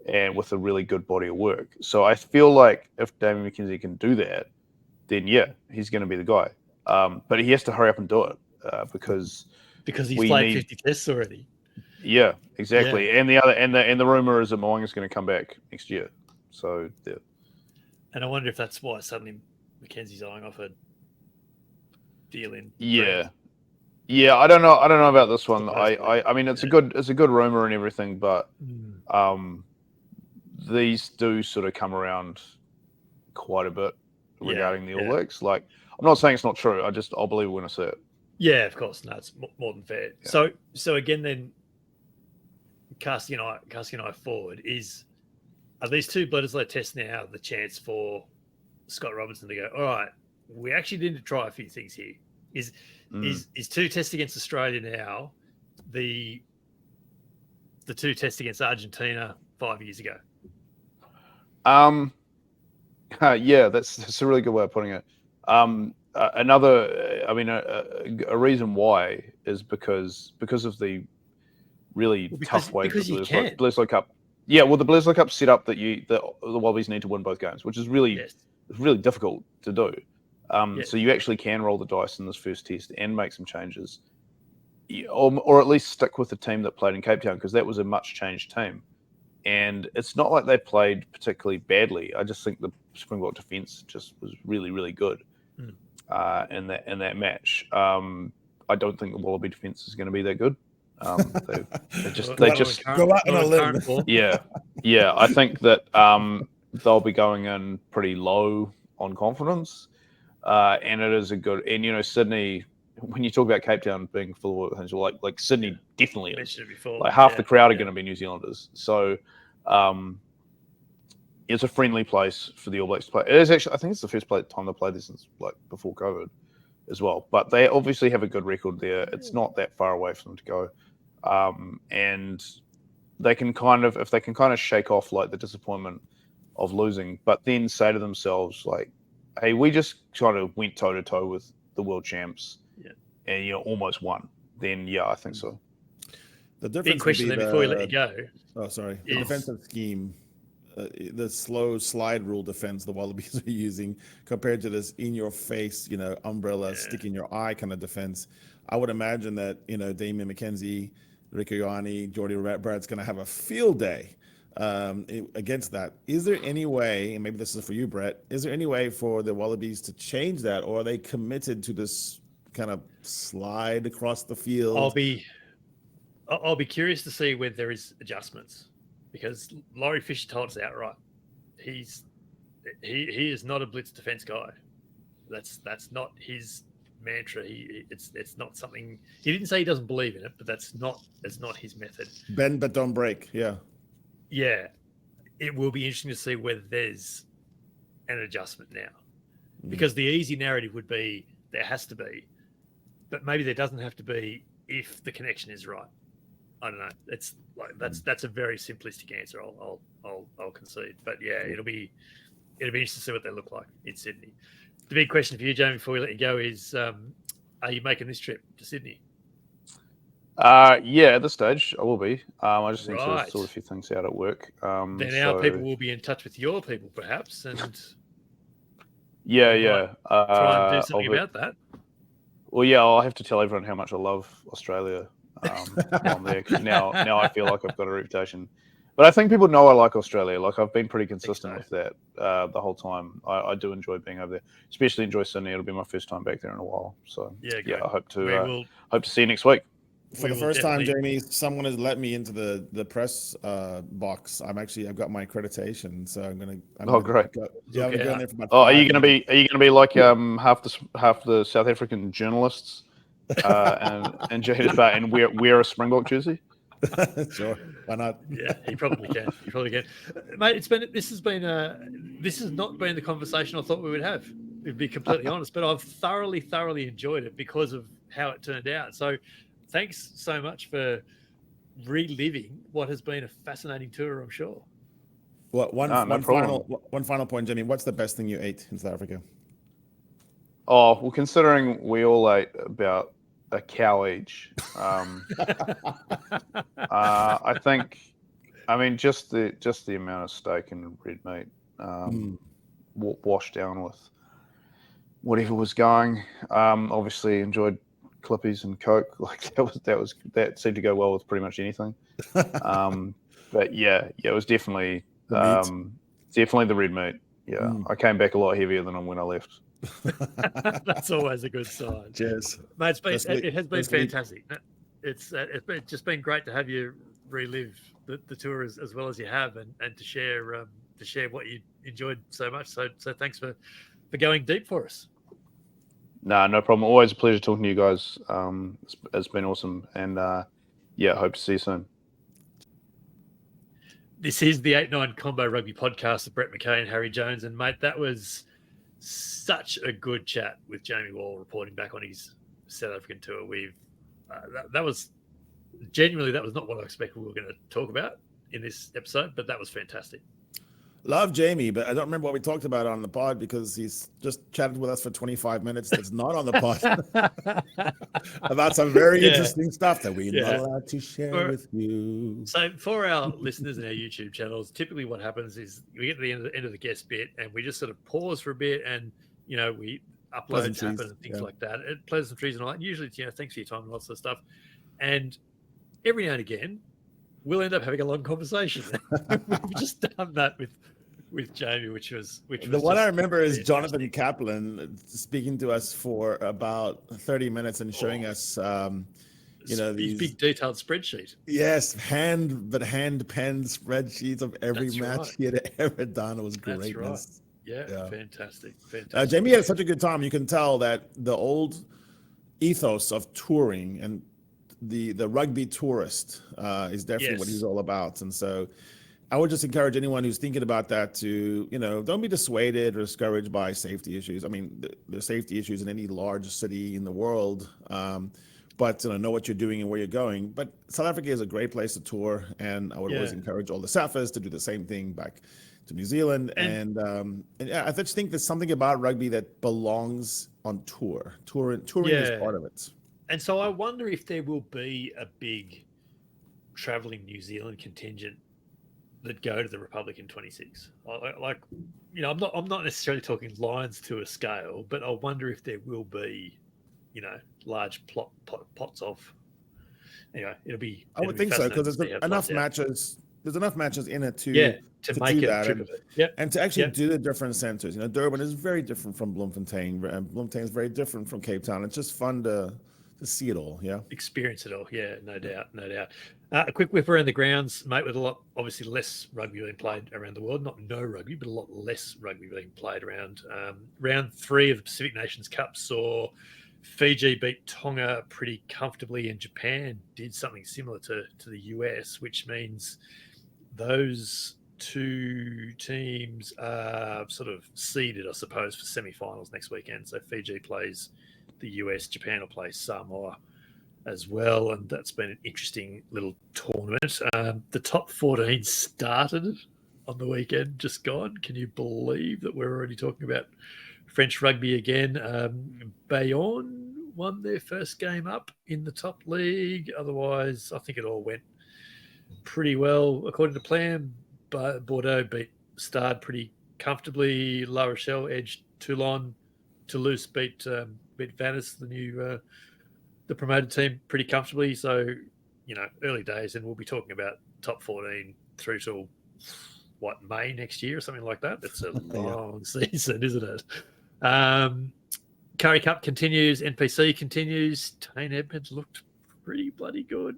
and with a really good body of work. So I feel like if Damian McKenzie can do that, then he's going to be the guy. But he has to hurry up and do it because he's played 50 tests already. Yeah, exactly. Yeah. And the rumor is that Mo'unga's going to come back next year. So yeah. And I wonder if that's why suddenly Mackenzie's eyeing off a deal in. Yeah. Yeah, I don't know about this one. I mean it's a good rumor and everything, but these do sort of come around quite a bit regarding the All Blacks. Like, I'm not saying it's not true. I'll believe it when I see it. Yeah, of course. No, it's more than fair. Yeah. So again, then casting an eye forward, are these two Bledisloe tests now the chance for Scott Robertson to go, all right, we actually need to try a few things here. Is two tests against Australia now the two tests against Argentina 5 years ago? Yeah, that's a really good way of putting it. A reason why is because of the really tough way the Bledisloe Cup. Yeah, well, the Bledisloe Cup set up that the Wallabies need to win both games, which is really really difficult to do. So you actually can roll the dice in this first test and make some changes, or at least stick with the team that played in Cape Town, because that was a much changed team. And it's not like they played particularly badly. I just think the Springbok defence just was really, really good in that match. I don't think the Wallaby defence is going to be that good. They just go out on a limb. Yeah. I think that they'll be going in pretty low on confidence, and it is a good. And Sydney, when you talk about Cape Town being full of things, like Sydney definitely is. Like half the crowd are going to be New Zealanders, so it's a friendly place for the All Blacks to play. It is actually, I think it's the first time they played this since like before COVID as well. But they obviously have a good record there. It's not that far away for them to go, and they can if they can shake off like the disappointment of losing, but then say to themselves like, "Hey, we just kind of went toe to toe with the world champs, and almost won." Then I think so. The difference big question would be then before we let you go. Oh, sorry. The is- defensive scheme, the slow slide rule defense the Wallabies are using compared to this in-your-face, umbrella, stick in your eye kind of defense. I would imagine that, Damian McKenzie, Ricky Ioane, Jordy Brad's going to have a field day against that. Is there any way, and maybe this is for you, Brett, is there any way for the Wallabies to change that, or are they committed to this kind of slide across the field? I'll be curious to see whether there is adjustments, because Laurie Fisher told us outright he is not a blitz defense guy. That's not his mantra. It's not something he didn't say he doesn't believe in it, but that's not his method. Bend but don't break. Yeah. Yeah, it will be interesting to see whether there's an adjustment now, because the easy narrative would be there has to be, but maybe there doesn't have to be if the connection is right. I don't know. It's like that's a very simplistic answer. I'll concede, but yeah, it'll be interesting to see what they look like in Sydney. The big question for you, Jamie, before we let you go, is are you making this trip to Sydney? Yeah, at this stage I will be. I just need to sort a few things out at work. Then our people will be in touch with your people, perhaps, and yeah. Try and do something about that. Well, yeah, I'll have to tell everyone how much I love Australia while I'm there, because now I feel like I've got a reputation. But I think people know I like Australia. Like, I've been pretty consistent with that the whole time. I do enjoy being over there, especially enjoy Sydney. It'll be my first time back there in a while. So yeah, I hope to see you next week. For the first time, Jamie, someone has let me into the press box. I've got my accreditation, so I'm gonna. Great! Yeah, I'm going there for about are you gonna be like half the South African journalists and Jade and wear a Springbok jersey? Sure, why not? Yeah, he probably can. Mate, this has not been the conversation I thought we would have, to be completely honest. But I've thoroughly enjoyed it because of how it turned out. So thanks so much for reliving what has been a fascinating tour, I'm sure. One final point, Jamie. What's the best thing you ate in South Africa? Oh, well, considering we all ate about a cow each, I think, just the amount of steak and red meat washed down with whatever was going. Obviously enjoyed Clippies and Coke. Like that seemed to go well with pretty much anything. But yeah, it was definitely the red meat. Yeah, I came back a lot heavier than when I left. That's always a good sign. Cheers, mate. It has been fantastic. It's just been great to have you relive the tour as well as you have, and to share what you enjoyed so much. So thanks for going deep for us. No problem. Always a pleasure talking to you guys. It's been awesome, and hope to see you soon. This is the 8-9 Combo Rugby Podcast with Brett McKay and Harry Jones, and mate, that was such a good chat with Jamie Wall reporting back on his South African tour. That was not what I expected we were going to talk about in this episode, but that was fantastic. Love Jamie, but I don't remember what we talked about on the pod because he's just chatted with us for 25 minutes. That's not on the pod about some very interesting stuff that we're not allowed to share with you. So for our listeners and our YouTube channels, typically what happens is we get to the end of the guest bit and we just sort of pause for a bit, and we uploads happen and things like that. Pleasantries and all that. And usually it's thanks for your time and lots of stuff. And every now and again, we'll end up having a long conversation. We've just done that with Jamie, which was the one I remember is Jonathan Kaplan speaking to us for about 30 minutes and showing us these big detailed spreadsheet. Yes, hand penned spreadsheets of every match he had ever done. It was greatness. That's right. Yeah. Fantastic. Jamie had such a good time. You can tell that the old ethos of touring and the rugby tourist is definitely what he's all about. And so I would just encourage anyone who's thinking about that to, don't be dissuaded or discouraged by safety issues. I mean, there's safety issues in any large city in the world, but know what you're doing and where you're going. But South Africa is a great place to tour, and I would always encourage all the Saffers to do the same thing back to New Zealand. And I just think there's something about rugby that belongs on tour. Touring is part of it. And so I wonder if there will be a big travelling New Zealand contingent that go to the Republic in 26. Like, you know, I'm not necessarily talking Lions to a scale, but I wonder if there will be, you know, large pots of. Anyway, I would think so, because there's enough matches. There's enough matches in it to make do it that, a trip of it. and to actually do the different centres. You know, Durban is very different from Bloemfontein, and Bloemfontein is very different from Cape Town. It's just fun to see it all. Yeah, experience it all. Yeah, no doubt. A quick whip around the grounds, mate, with a lot, obviously less rugby being played around the world. Not no rugby, but a lot less rugby being played around. Round 3 of the Pacific Nations Cup saw Fiji beat Tonga pretty comfortably, and Japan did something similar to the US, which means those two teams are sort of seeded, I suppose, for semi-finals next weekend. So Fiji plays the US, Japan will play Samoa as well, and that's been an interesting little tournament. The top 14 started on the weekend, just gone. Can you believe that we're already talking about French rugby again? Bayonne won their first game up in the top league. Otherwise, I think it all went pretty well according to plan. But Bordeaux beat Stade pretty comfortably. La Rochelle edged Toulon. Toulouse beat Vannes, the promoted team, pretty comfortably. So, you know, early days, and we'll be talking about top 14 through till May next year or something like that. It's a long season, isn't it? Currie Cup continues, NPC continues. Tane Edmonds looked pretty bloody good.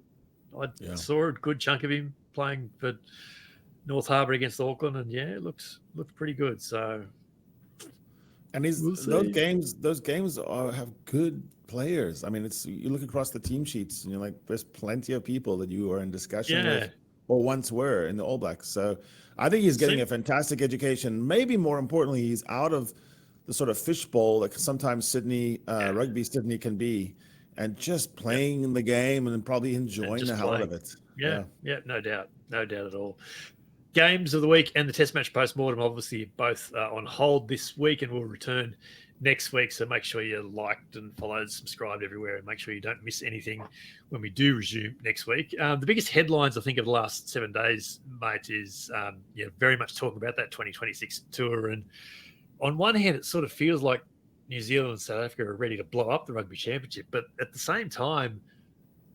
I saw a good chunk of him playing for North Harbour against Auckland, and it looked pretty good. So, and those games have good players. I mean, you look across the team sheets, and you're like, there's plenty of people that you are in discussion with, or once were in the All Blacks. So, I think he's getting a fantastic education. Maybe more importantly, he's out of the sort of fishbowl that sometimes Sydney rugby Sydney can be, and just playing in the game and probably enjoying the hell out of it. Yeah, no doubt at all. Games of the week and the Test match post-mortem obviously both on hold this week, and will return next week. So make sure you're liked and followed, subscribed everywhere, and make sure you don't miss anything when we do resume next week. The biggest headlines, I think, of the last 7 days, mate, is very much talking about that 2026 tour. And on one hand, it sort of feels like New Zealand and South Africa are ready to blow up the Rugby Championship, but at the same time,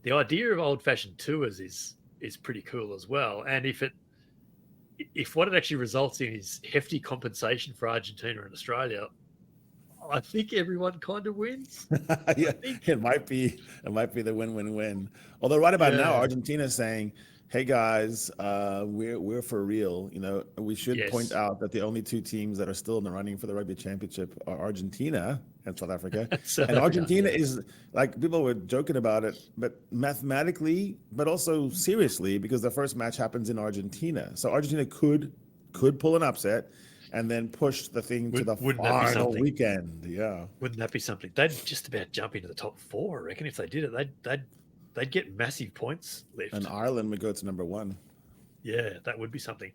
the idea of old-fashioned tours is pretty cool as well. And if what it actually results in is hefty compensation for Argentina and Australia, I think everyone kind of wins. It might be the win-win-win. Although right about now, Argentina is saying, "Hey guys, we're for real." You know, we should point out that the only 2 teams that are still in the running for the Rugby Championship are Argentina and South Africa. And Argentina is, like, people were joking about it, but mathematically, but also seriously, because the first match happens in Argentina. So Argentina could pull an upset and then push the thing to the final weekend. Yeah. Wouldn't that be something? They'd just about jump into the top 4, I reckon. If they did it, they'd get massive points lift. And Ireland would go to number 1. Yeah, that would be something.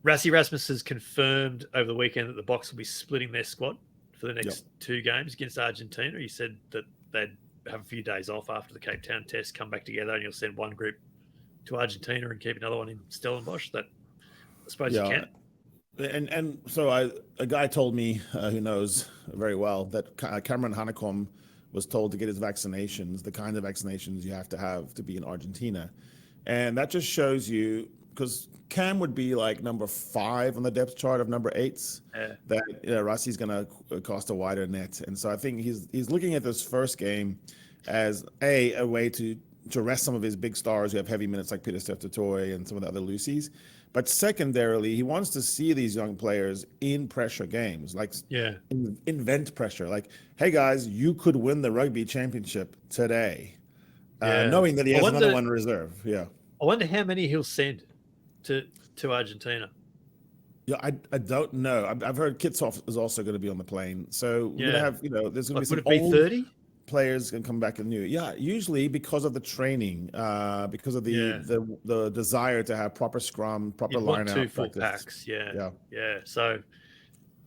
Rassie Rasmus has confirmed over the weekend that the Boks will be splitting their squad for the next 2 games against Argentina. He said that they'd have a few days off after the Cape Town test, come back together, and you'll send one group to Argentina and keep another one in Stellenbosch. That, I suppose, you can. And so a guy told me who knows very well that Cameron Hanekom was told to get his vaccinations, the kind of vaccinations you have to be in Argentina. And that just shows you, because Cam would be like number 5 on the depth chart of number 8s, that Rassie's going to cast a wider net. And so I think he's looking at this first game as a way to rest some of his big stars who have heavy minutes like Peter Steph-Totoy and some of the other Lucies. But secondarily, he wants to see these young players in pressure games, like invent pressure. Like, hey guys, you could win the Rugby Championship today, knowing that he has another one in reserve. Yeah, I wonder how many he'll send to Argentina. Yeah, I don't know. I've heard Kitsoff is also going to be on the plane, so we're gonna have there's going to be some old 30 players can come back and new. Yeah, usually because of the training, because of the desire to have proper scrum, proper line out. 2 full packs. Yeah. So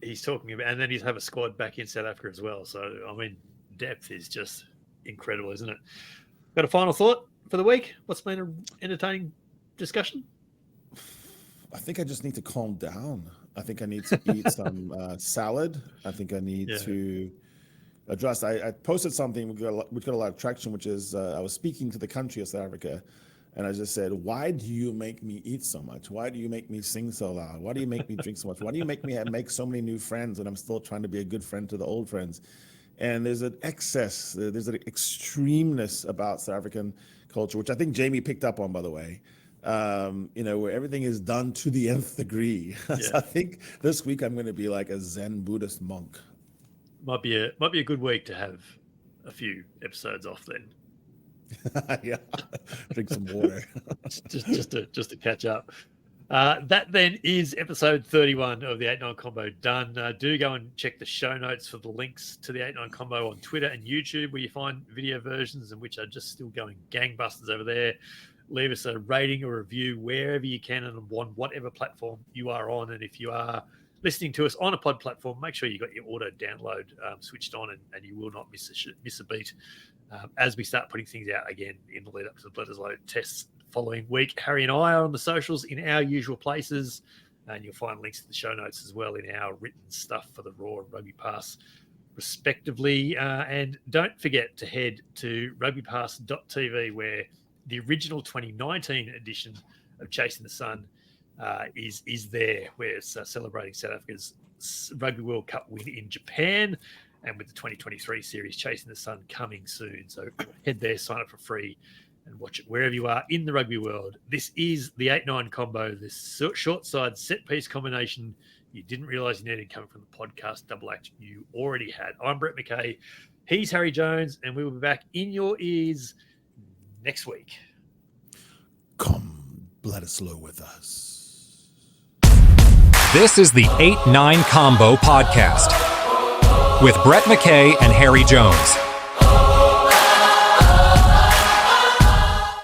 he's talking about, and then he's have a squad back in South Africa as well. So I mean, depth is just incredible, isn't it? Got a final thought for the week? What's been an entertaining discussion? I think I just need to calm down. I think I need to eat some salad. I think I need to address. I posted something which got a lot of traction, which is I was speaking to the country of South Africa, and I just said, "Why do you make me eat so much? Why do you make me sing so loud? Why do you make me drink so much? Why do you make me make so many new friends when I'm still trying to be a good friend to the old friends?" And there's an excess, there's an extremeness about South African culture, which I think Jamie picked up on, by the way. Where everything is done to the nth degree. So I think this week I'm going to be like a Zen Buddhist monk. Might be a good week to have a few episodes off then. Yeah, drink some water. just to catch up. That then is episode 31 of the 8-9 Combo done. Do go and check the show notes for the links to the 8-9 Combo on Twitter and YouTube, where you find video versions, and which are just still going gangbusters over there. Leave us a rating or review wherever you can and on whatever platform you are on. And if you are listening to us on a pod platform, make sure you got your auto download switched on, and you will not miss a beat as we start putting things out again in the lead up to the Bledders Load tests following week. Harry and I are on the socials in our usual places, and you'll find links to the show notes as well in our written stuff for the Raw and Rugby Pass respectively. And don't forget to head to rugbypass.tv, where the original 2019 edition of Chasing the Sun is there, where it's celebrating South Africa's Rugby World Cup win in Japan, and with the 2023 series Chasing the Sun coming soon. So head there, sign up for free, and watch it wherever you are in the rugby world. This is the 8-9 Combo, this short side set piece combination you didn't realise you needed coming from the podcast double act you already had. I'm Brett McKay. He's Harry Jones, and we will be back in your ears next week. Come, Bledisloe with us. This is the 8-9 Combo Podcast with Brett McKay and Harry Jones.